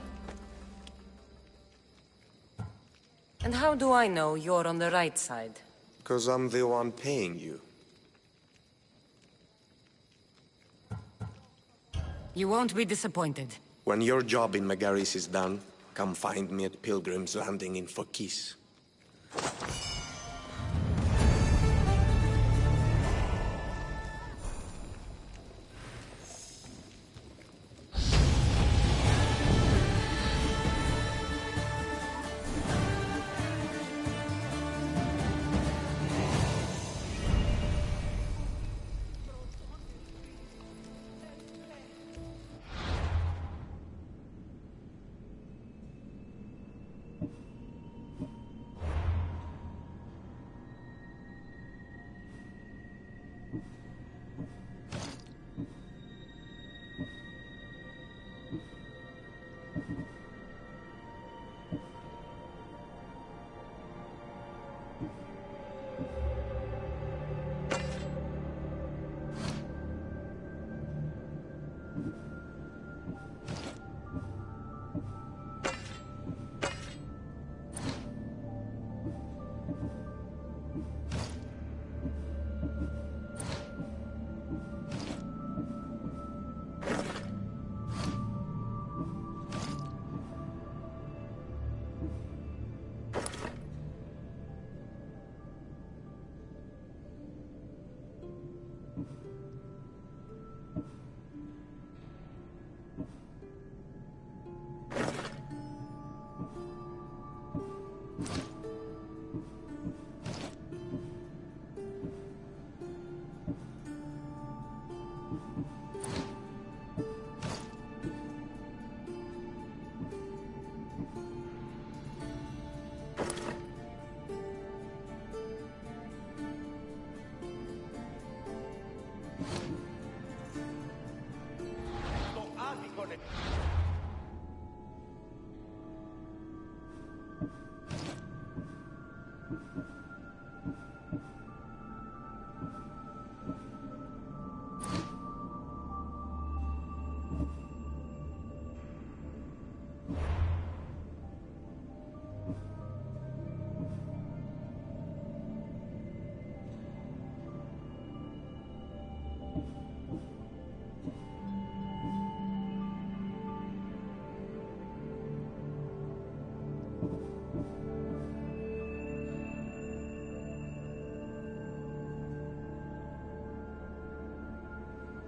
And how do I know you're on the right side? Because I'm the one paying you. You won't be disappointed. When your job in Megaris is done, come find me at Pilgrim's Landing in Phokis.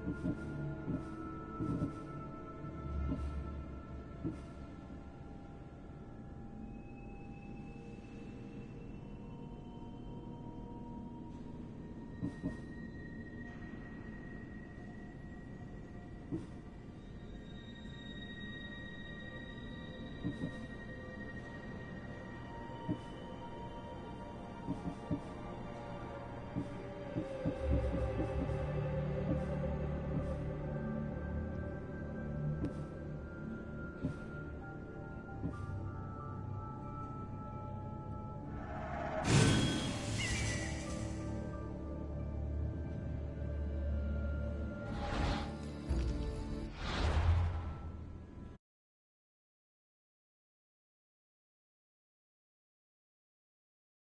you.